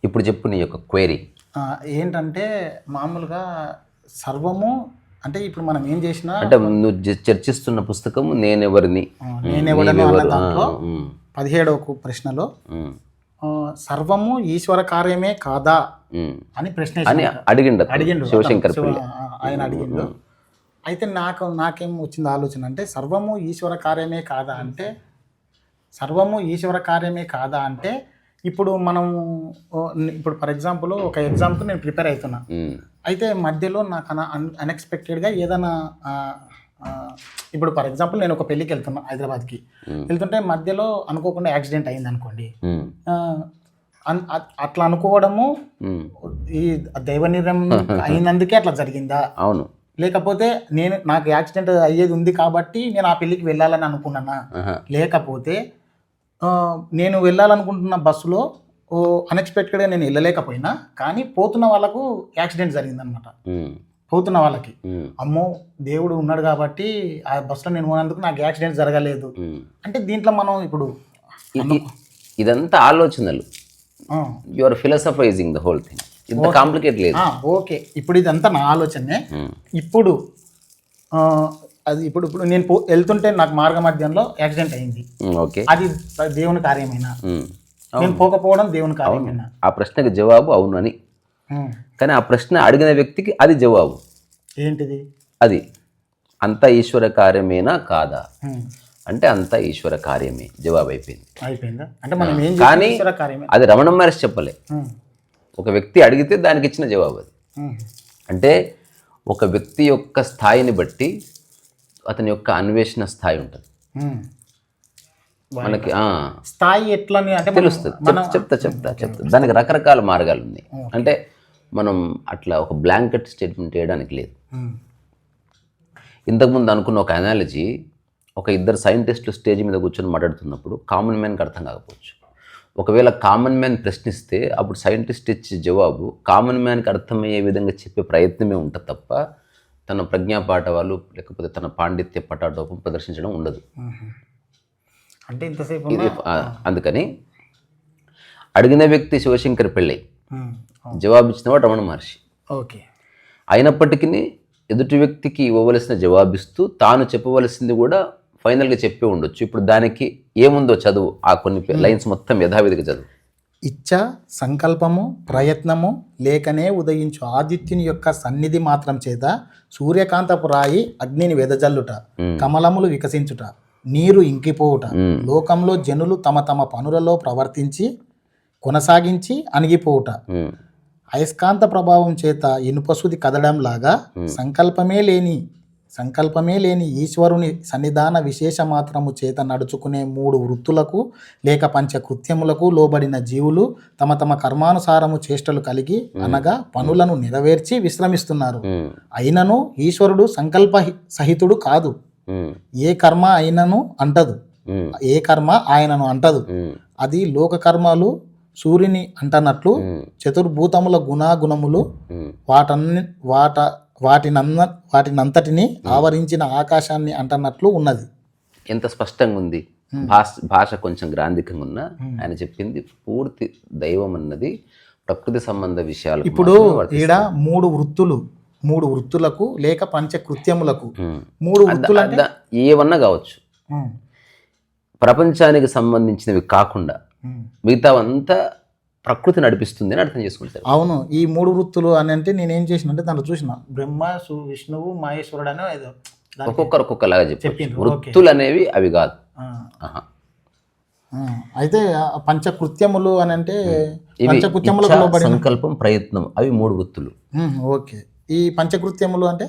ఇప్పుడు చెప్పు నీ యొక్క క్వైరీ. ఏంటంటే మామూలుగా సర్వము అంటే ఇప్పుడు మనం ఏం చేసినా అంటే నువ్వు చర్చిస్తున్న పుస్తకము నేనెవరిని, నేనెవడను అన్న దాంట్లో 17వ ప్రశ్నలో సర్వము ఈశ్వర కార్యమే కాదా అని ప్రశ్న అని అడిగిండు శివశంకర్ ఆయన అడిగిండు. అయితే నాకేం వచ్చింది ఆలోచన అంటే సర్వము ఈశ్వర కార్యమే కాదా అంటే సర్వము ఈశ్వర కార్యమే కాదా అంటే ఇప్పుడు మనము ఇప్పుడు ఫర్ ఎగ్జాంపుల్ ఒక ఎగ్జామ్కి నేను ప్రిపేర్ అవుతున్నా, అయితే మధ్యలో నాకు అన్ఎక్స్పెక్టెడ్గా ఏదైనా ఇప్పుడు ఫర్ ఎగ్జాంపుల్ నేను ఒక పెళ్ళికి వెళ్తున్నా హైదరాబాద్కి, వెళ్తుంటే మధ్యలో అనుకోకుండా యాక్సిడెంట్ అయింది అనుకోండి, అట్లా అనుకోవడము ఈ దైవ నిర్ణయం అయినందుకే అట్లా జరిగిందా, అవును, లేకపోతే నాకు యాక్సిడెంట్ అయ్యేది ఉంది కాబట్టి నేను ఆ పెళ్ళికి వెళ్ళాలని అనుకున్నానా, లేకపోతే నేను వెళ్ళాలనుకుంటున్న బస్సులో అన్ఎక్స్పెక్టెడ్గా నేను వెళ్ళలేకపోయినా కానీ పోతున్న వాళ్ళకు యాక్సిడెంట్ జరిగిందనమాట. పోతున్న వాళ్ళకి అమ్మో దేవుడు ఉన్నాడు కాబట్టి ఆ బస్సులో నేను పోయినందుకు నాకు యాక్సిడెంట్ జరగలేదు అంటే దీంట్లో మనం ఇప్పుడు ఇదంతా ఆలోచనలు, you are philosophising the whole thing, ఇంత కాంప్లికేట్ లేదు. ఓకే, ఇప్పుడు ఇదంతా నా ఆలోచనే. ఇప్పుడు అది ఇప్పుడు నేను వెళ్తుంటే నాకు మార్గ మధ్యంలో యాక్సిడెంట్ అయింది, ఓకే, అది దేవుని కార్యమైనా, నేను పోకపోవడం దేవుని కార్యమైనా? ఆ ప్రశ్నకి జవాబు అవును అని, కానీ ఆ ప్రశ్న అడిగిన వ్యక్తికి అది జవాబు ఏంటిది? అది అంతా ఈశ్వర కార్యమేనా కాదా అంటే అంతా ఈశ్వర కార్యమే జవాబు అయిపోయిందా? అంటే మనం ఏం కానీ అది రమణ మహర్షి చెప్పలే, ఒక వ్యక్తి అడిగితే దానికి ఇచ్చిన జవాబు అది. అంటే ఒక వ్యక్తి యొక్క స్థాయిని బట్టి అతని యొక్క అన్వేషణ స్థాయి ఉంటుంది మనకి. స్థాయి ఎట్లా అంటే తెలుస్తుంది, చెప్తా. దానికి రకరకాల మార్గాలు ఉన్నాయి. అంటే మనం అట్లా ఒక బ్లాంకెట్ స్టేట్మెంట్ చేయడానికి లేదు. ఇంతకుముందు అనుకున్న ఒక అనాలజీ, ఒక ఇద్దరు సైంటిస్టులు స్టేజ్ మీద కూర్చొని మాట్లాడుతున్నప్పుడు కామన్ మ్యాన్కి అర్థం కాకపోవచ్చు. ఒకవేళ కామన్ మ్యాన్ ప్రశ్నిస్తే అప్పుడు సైంటిస్ట్ ఇచ్చే జవాబు కామన్ మ్యాన్కి అర్థమయ్యే విధంగా చెప్పే ప్రయత్నమే ఉంటుంది తప్ప తన ప్రజ్ఞాపాఠవాలు లేకపోతే తన పాండిత్య పటాటోపం ప్రదర్శించడం ఉండదు. అంటే ఇంతసేపు అందుకని అడిగిన వ్యక్తి శివశంకర్ పెళ్ళై జవాబిచ్చినవాడు రమణ మహర్షి. ఓకే, అయినప్పటికీ ఎదుటి వ్యక్తికి ఇవ్వవలసిన జవాబిస్తూ తాను చెప్పవలసింది కూడా ఫైనల్గా చెప్పే ఉండొచ్చు. ఇప్పుడు దానికి ఏముందో చదువు, ఆ కొన్ని లైన్స్ మొత్తం యథావిధిగా చదువు. ఇచ్చ, సంకల్పము, ప్రయత్నము లేకనే ఉదయించు ఆదిత్యుని యొక్క సన్నిధి మాత్రం చేత సూర్యకాంతపు రాయి అగ్నిని వెదజల్లుట, కమలములు వికసించుట, నీరు ఇంకిపోవుట, లోకంలో జనులు తమ తమ పనులలో ప్రవర్తించి కొనసాగించి అణిగిపోవుట, అయస్కాంత ప్రభావం చేత ఇనుపసుది కదడం లాగా సంకల్పమే లేని ఈశ్వరుని సన్నిధాన విశేష మాత్రము చేత నడుచుకునే 3 వృత్తులకు లేక పంచకృత్యములకు లోబడిన జీవులు తమ తమ కర్మానుసారము చేష్టలు కలిగి అనగా పనులను నెరవేర్చి విశ్రమిస్తున్నారు. అయినను ఈశ్వరుడు సంకల్ప సహితుడు కాదు. ఏ కర్మ ఆయనను అంటదు. అది లోక కర్మలు సూర్యుని అంటనట్లు చతుర్భూతముల గుణాగుణములు వాటినంతటిని ఆవరించిన ఆకాశాన్ని అంటనట్లు ఉన్నది. ఎంత స్పష్టంగా ఉంది. భాష కొంచెం గ్రాంధికంగా ఉన్నా ఆయన చెప్పింది పూర్తి దైవం అన్నది ప్రకృతి సంబంధ విషయాలు. ఇప్పుడు ఈడ 3 వృత్తులకు లేక పంచకృత్యములకు 3 వృత్తులు అంటే ఏమన్నా కావచ్చు, ప్రపంచానికి సంబంధించినవి కాకుండా మిగతావంతా ప్రకృతి నడిపిస్తుంది అని అర్థం చేసుకుంటారు. అవును, ఈ 3 వృత్తులు అని అంటే నేనేం చేసిన అంటే దాంట్లో చూసిన బ్రహ్మ, విష్ణువు, మహేశ్వరుడు అని ఏదో ఒక్కొక్కలాగా చెప్పింది. వృత్తులు అనేవి అవి కాదు. అయితే పంచకృత్యములు అని అంటే సంకల్పం, ప్రయత్నం, అవి 3 వృత్తులు. ఓకే, ఈ పంచకృత్యములు అంటే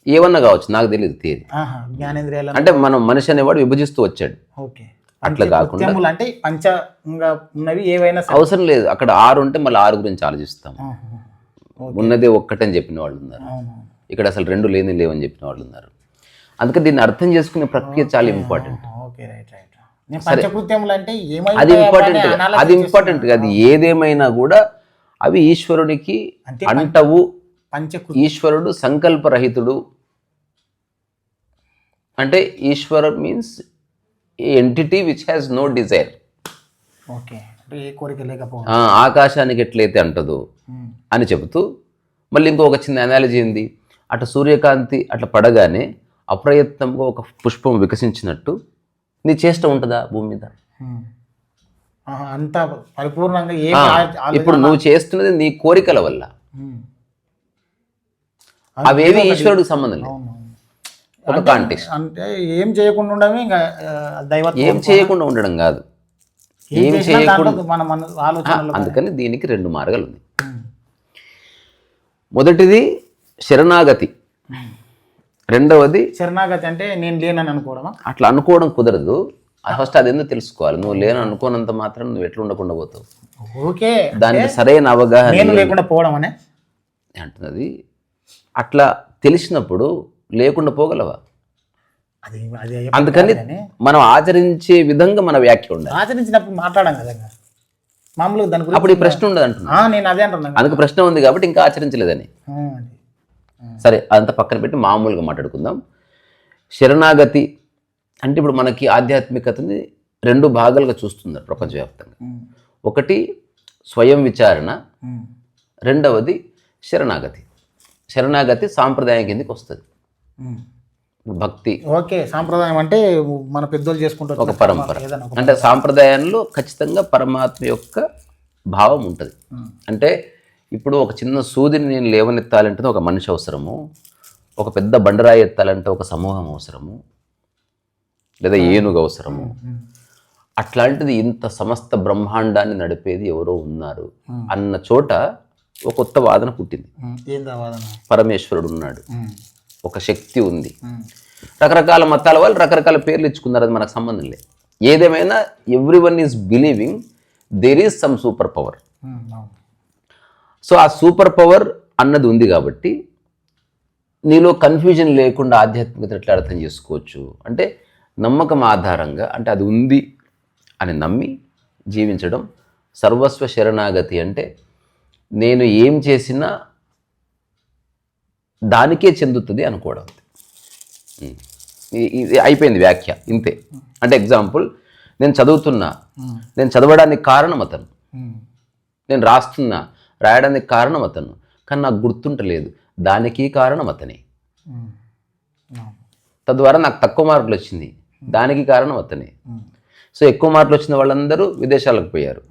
ఏమన్నా కావచ్చు, నాకు తెలియదు తేదీ. జ్ఞానేంద్రియాలు అంటే మనం మనిషి అనేవాడు విభజిస్తూ వచ్చాడు. ఓకే, అట్లా కాకుండా అంటే పంచంగా ఉన్నవి ఏవైనా అవసరం లేదు. అక్కడ 6 ఉంటే మళ్ళీ 6 గురించి ఆలోచిస్తాం. ఉన్నదే ఒక్కటని చెప్పిన వాళ్ళు ఉన్నారు, ఇక్కడ అసలు 2 లేవని చెప్పిన వాళ్ళు ఉన్నారు. అందుకని దీన్ని అర్థం చేసుకునే ప్రక్రియ చాలా ఇంపార్టెంట్. అది ఇంపార్టెంట్. అది ఏదేమైనా కూడా అవి ఈశ్వరునికి అంటవు. ఈశ్వరుడు సంకల్పరహితుడు. అంటే Ishwara means entity which has no desire. Okay, ఏ కోరిక లేకపోవడం. ఆకాశానికి ఎట్లయితే అంటదో అని చెబుతూ మళ్ళీ ఇంకొక చిన్న అనాలజీ ఏంది, అట్లా సూర్యకాంతి అట్లా పడగానే అప్రయత్నంగా ఒక పుష్పం వికసించినట్టు నీ చేష్ట ఉంటుందా భూమి మీద? అంత పరిపూర్ణంగా ఇప్పుడు నువ్వు చేస్తున్నది నీ కోరికల వల్ల, అవేవి ఈశ్వరుడికి సంబంధం లేదు. ఒక కాంటెక్స్ట్ అంటే ఏం చేయకుండా ఉండడమే ఇంకా దైవత్వం. ఏం చేయకుండా ఉండడం కాదు, ఏం చేయకుండా మన ఆలోచనలు. అందుకని దీనికి 2 మార్గాలు ఉన్నాయి. మొదటిది శరణాగతి, రెండవది శరణాగతి అంటే నేను లేనని అనుకోవడమా? అట్లా అనుకోవడం కుదరదు. ఫస్ట్ అది ఎందుకు తెలుసుకోవాలి. నువ్వు లేని అనుకోనంత మాత్రం నువ్వు ఎట్లా ఉండకుండా పోతావు. ఓకే, దానికి సరైన అవగాహన నేను లేకుండా పోవడం అనే అంటున్నది. అట్లా తెలిసినప్పుడు లేకుండా పోగలవా? అందుకని మనం ఆచరించే విధంగా మన వ్యాఖ్య ఉండాలి. ఆచరించినప్పుడు మాట్లాడాం కదా మామూలుగా దాని గురించి. అప్పుడు ఈ ప్రశ్న ఉండదు అంటున్నా. నేను అదే అంటున్నాను. అందుకు ప్రశ్న ఉంది కాబట్టి ఇంకా ఆచరించలేదని. సరే, అదంతా పక్కన పెట్టి మామూలుగా మాట్లాడుకుందాం. శరణాగతి అంటే ఇప్పుడు మనకి ఆధ్యాత్మికతని 2 భాగాలుగా చూస్తున్నారు ప్రపంచవ్యాప్తంగా. ఒకటి స్వయం విచారణ, రెండవది శరణాగతి. శరణాగతి సాంప్రదాయం కిందకి వస్తుంది. భక్తి ఓకే, సాంప్రదాయం అంటే మన పెద్దోళ్ళు చేసుకుంటారు ఒక పరంపర. అంటే సాంప్రదాయంలో ఖచ్చితంగా పరమాత్మ యొక్క భావం ఉంటుంది. అంటే ఇప్పుడు ఒక చిన్న సూదిని నేను లేవనెత్తాలంటే ఒక మనిషి అవసరము, ఒక పెద్ద బండరాయి ఎత్తాలంటే ఒక సమూహం అవసరము, లేదా ఏనుగు అవసరము. అట్లాంటిది ఇంత సమస్త బ్రహ్మాండాన్ని నడిపేది ఎవరో ఉన్నారు అన్న చోట ఒక కొత్త వాదన పుట్టింది. పరమేశ్వరుడు ఉన్నాడు, ఒక శక్తి ఉంది. రకరకాల మతాల వాళ్ళు రకరకాల పేర్లు ఇచ్చుకున్నారు, అది మనకు సంబంధం లేదు. ఏదేమైనా everyone is believing there is some super power. So ఆ సూపర్ పవర్ అన్నది ఉంది కాబట్టి నీలో కన్ఫ్యూజన్ లేకుండా ఆధ్యాత్మికత ఎట్లా అర్థం చేసుకోవచ్చు అంటే నమ్మకం ఆధారంగా, అంటే అది ఉంది అని నమ్మి జీవించడం. సర్వస్వ శరణాగతి అంటే నేను ఏం చేసినా దానికే చెందుతుంది అనుకోవడం. ఇది అయిపోయింది వ్యాఖ్య, ఇంతే. అంటే ఎగ్జాంపుల్, నేను చదువుతున్నా, నేను చదవడానికి కారణం అతను, నేను రాయడానికి కారణం అతను, కానీ నాకు గుర్తుంటలేదు, దానికి కారణం అతనే. తద్వారా నాకు తక్కువ మార్కులు వచ్చింది, దానికి కారణం అతనే. సో ఎక్కువ మార్కులు వచ్చిన వాళ్ళందరూ విదేశాలకు పోయారు,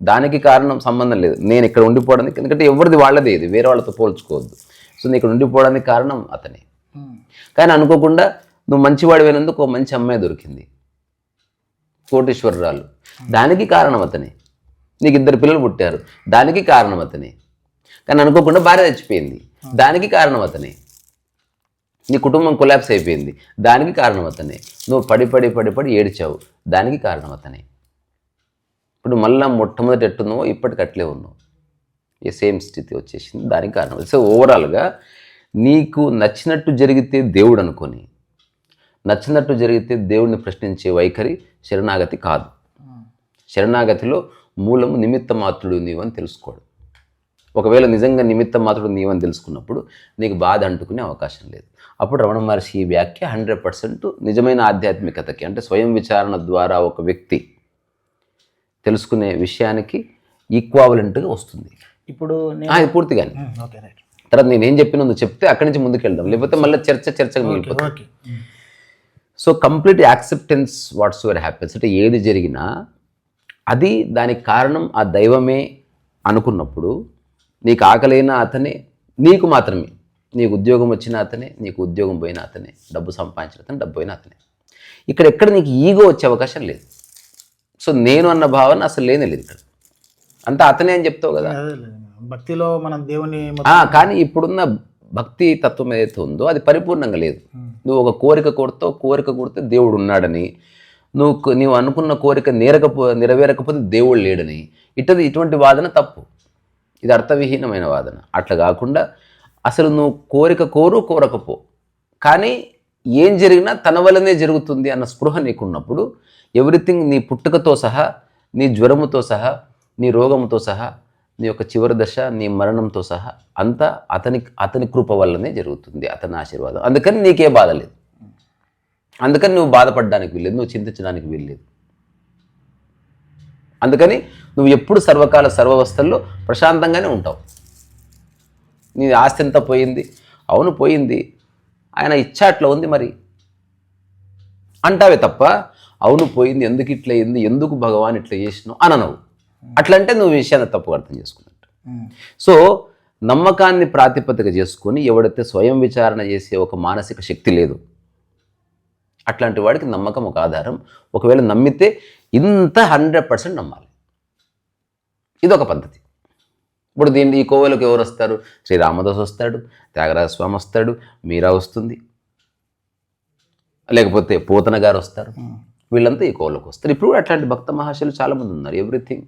దానికి కారణం సంబంధం లేదు, నేను ఇక్కడ ఉండిపోవడానికి. ఎందుకంటే ఎవరిది వాళ్ళదే, ఇది వేరే వాళ్ళతో పోల్చుకోవద్దు. సో నేను ఇక్కడ ఉండిపోవడానికి కారణం అతనే. కానీ అనుకోకుండా నువ్వు మంచివాడిపోయినందుకు ఒక మంచి అమ్మాయి దొరికింది, కోటీశ్వరరాలు, దానికి కారణం అతనే. నీకు 2 పిల్లలు పుట్టారు, దానికి కారణం అతనే. కానీ అనుకోకుండా భార్య చచ్చిపోయింది, దానికి కారణం అతనే. నీ కుటుంబం కొలాప్స్ అయిపోయింది, దానికి కారణం అతనే. నువ్వు పడి ఏడ్చావు, దానికి కారణం అతనే. ఇప్పుడు మళ్ళీ మొట్టమొదటి ఎట్టున్నావో ఇప్పటికి అట్లే ఉన్నావు, ఈ సేమ్ స్థితి వచ్చేసింది, దానికి కారణం. సో ఓవరాల్గా నీకు నచ్చినట్టు జరిగితే దేవుడు అనుకొని, నచ్చినట్టు జరిగితే దేవుడిని ప్రశ్నించే వైఖరి శరణాగతి కాదు. శరణాగతిలో మూలము నిమిత్త మాత్రుడు నీవని తెలుసుకోవడం. ఒకవేళ నిజంగా నిమిత్త మాత్రుడు నీవని తెలుసుకున్నప్పుడు నీకు బాధ అంటుకునే అవకాశం లేదు. అప్పుడు రమణ మహర్షి ఈ వ్యాఖ్య 100% నిజమైన ఆధ్యాత్మికతకి, అంటే స్వయం విచారణ ద్వారా ఒక వ్యక్తి తెలుసుకునే విషయానికి ఈక్వావలెంట్గా వస్తుంది. ఇప్పుడు అది పూర్తిగానే. తర్వాత నేనేం చెప్పిన నువ్వు చెప్తే అక్కడి నుంచి ముందుకు వెళ్దాం, లేకపోతే మళ్ళీ చర్చగా మిగిలిపోతుంది. So complete acceptance what's ever happens, అంటే ఏది జరిగినా అది దానికి కారణం ఆ దైవమే అనుకున్నప్పుడు, నీకు ఆకలైన అతనే, నీకు మాత్రమే, నీకు ఉద్యోగం వచ్చిన అతనే, నీకు ఉద్యోగం పోయిన అతనే, డబ్బు సంపాదించిన అతనే, డబ్బు పోయిన అతనే. ఎక్కడ నీకు ఈగో వచ్చే అవకాశం లేదు. సో నేను అన్న భావన అసలు లేనే లేదు ఇక్కడ, అంతా అతనే అని చెప్తావు కదా. భక్తిలో మనం దేవుని కానీ ఇప్పుడున్న భక్తి తత్వం ఏదైతే ఉందో అది పరిపూర్ణంగా లేదు. నువ్వు ఒక కోరిక కోరితే దేవుడు ఉన్నాడని, నువ్వు అనుకున్న కోరిక నెరవేరకపోతే దేవుడు లేడని, ఇటువంటి వాదన తప్పు. ఇది అర్థవిహీనమైన వాదన. అట్లా కాకుండా అసలు నువ్వు కోరకపో, కానీ ఏం జరిగినా తన వల్లనే జరుగుతుంది అన్న స్పృహ నీకున్నప్పుడు, ఎవ్రీథింగ్, నీ పుట్టుకతో సహా, నీ జ్వరముతో సహా, నీ రోగముతో సహా, నీ యొక్క చివరి దశ, నీ మరణంతో సహా అంతా అతని కృప వల్లనే జరుగుతుంది, అతని ఆశీర్వాదం. అందుకని నీకే బాధ లేదు, అందుకని నువ్వు బాధపడడానికి వీల్లేదు, నువ్వు చింతించడానికి వీల్లేదు. అందుకని నువ్వు ఎప్పుడు సర్వకాల సర్వవస్థల్లో ప్రశాంతంగానే ఉంటావు. నీ ఆస్తి ఎంత పోయింది, అవును పోయింది, ఆయన ఇచ్చా అట్లా ఉంది మరి అంటావే తప్ప అవును పోయింది, ఎందుకు ఇట్లా అయింది, ఎందుకు భగవాన్ ఇట్లా చేసినావు అనవు. అట్లంటే నువ్వు విషయాన్ని తప్పుగా అర్థం చేసుకున్నట్టు. సో నమ్మకాన్ని ప్రాతిపదిక చేసుకొని ఎవడైతే స్వయం విచారణ చేసే ఒక మానసిక శక్తి లేదు, అట్లాంటి వాడికి నమ్మకం ఒక ఆధారం. ఒకవేళ నమ్మితే ఇంత 100% నమ్మాలి. ఇదొక పద్ధతి. ఇప్పుడు దీన్ని ఈ కోవెలకు ఎవరు వస్తారు? శ్రీ రామదాస్ వస్తాడు, త్యాగరాజ స్వామి వస్తాడు, మీరా వస్తుంది, లేకపోతే పోతన గారు వస్తారు. వీళ్ళంతా ఈ కోవెలకు వస్తారు. ఇప్పుడు కూడా అట్లాంటి భక్త మహాశయులు చాలామంది ఉన్నారు. ఎవ్రీథింగ్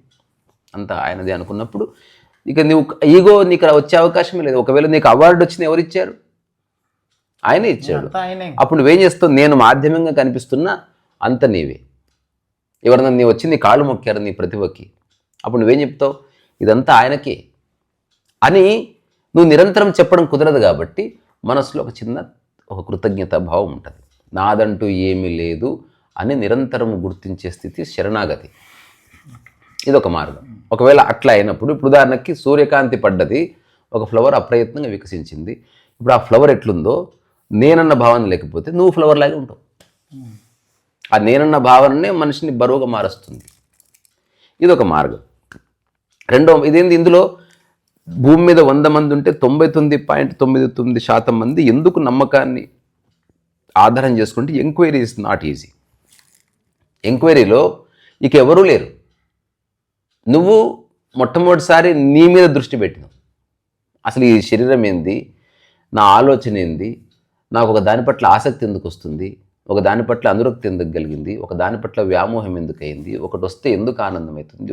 అంతా ఆయనదే అనుకున్నప్పుడు ఇక నువ్వు ఈగో నీకు వచ్చే అవకాశమే లేదు. ఒకవేళ నీకు అవార్డు వచ్చింది ఎవరు ఇచ్చారు? ఆయనే ఇచ్చాడు. అప్పుడు నువ్వేం చేస్తావు? నేను మాధ్యమంగా కనిపిస్తున్నా, అంత నీవే. ఎవరన్నా నీ వచ్చి నీ కాళ్ళు మొక్కారు నీ ప్రతిభకి, అప్పుడు నువ్వేం చెప్తావు? ఇదంతా ఆయనకే అని నువ్వు నిరంతరం చెప్పడం కుదరదు. కాబట్టి మనసులో ఒక కృతజ్ఞత భావం ఉంటుంది. నాదంటూ ఏమీ లేదు అని నిరంతరం గుర్తించే స్థితి శరణాగతి. ఇదొక మార్గం. ఒకవేళ అట్లా అయినప్పుడు, ఇప్పుడు ఉదాహరణకి సూర్యకాంతి పడ్డది, ఒక ఫ్లవర్ అప్రయత్నంగా వికసించింది. ఇప్పుడు ఆ ఫ్లవర్ ఎట్లుందో నేనన్న భావన లేకపోతే నువ్వు ఫ్లవర్ లాగే ఉంటావు. ఆ నేనన్న భావననే మనిషిని బరువుగా మారుస్తుంది. ఇదొక మార్గం. ఇదేంది, ఇందులో భూమి మీద 100 మంది ఉంటే 99.99% మంది ఎందుకు నమ్మకాన్ని ఆధారం చేసుకుంటే ఎంక్వైరీ ఇస్ నాట్ ఈజీ. ఎంక్వైరీలో ఇక ఎవరూ లేరు. నువ్వు మొట్టమొదటిసారి నీ మీద దృష్టి పెట్టినావు. అసలు ఈ శరీరం ఏంది, నా ఆలోచన ఏంది, నాకు ఒక దాని పట్ల ఆసక్తి ఎందుకు వస్తుంది, ఒక దాని పట్ల అనురక్తి ఎందుకు కలిగింది, ఒక దాని పట్ల వ్యామోహం ఎందుకు అయింది, ఒకటి వస్తే ఎందుకు ఆనందం అవుతుంది,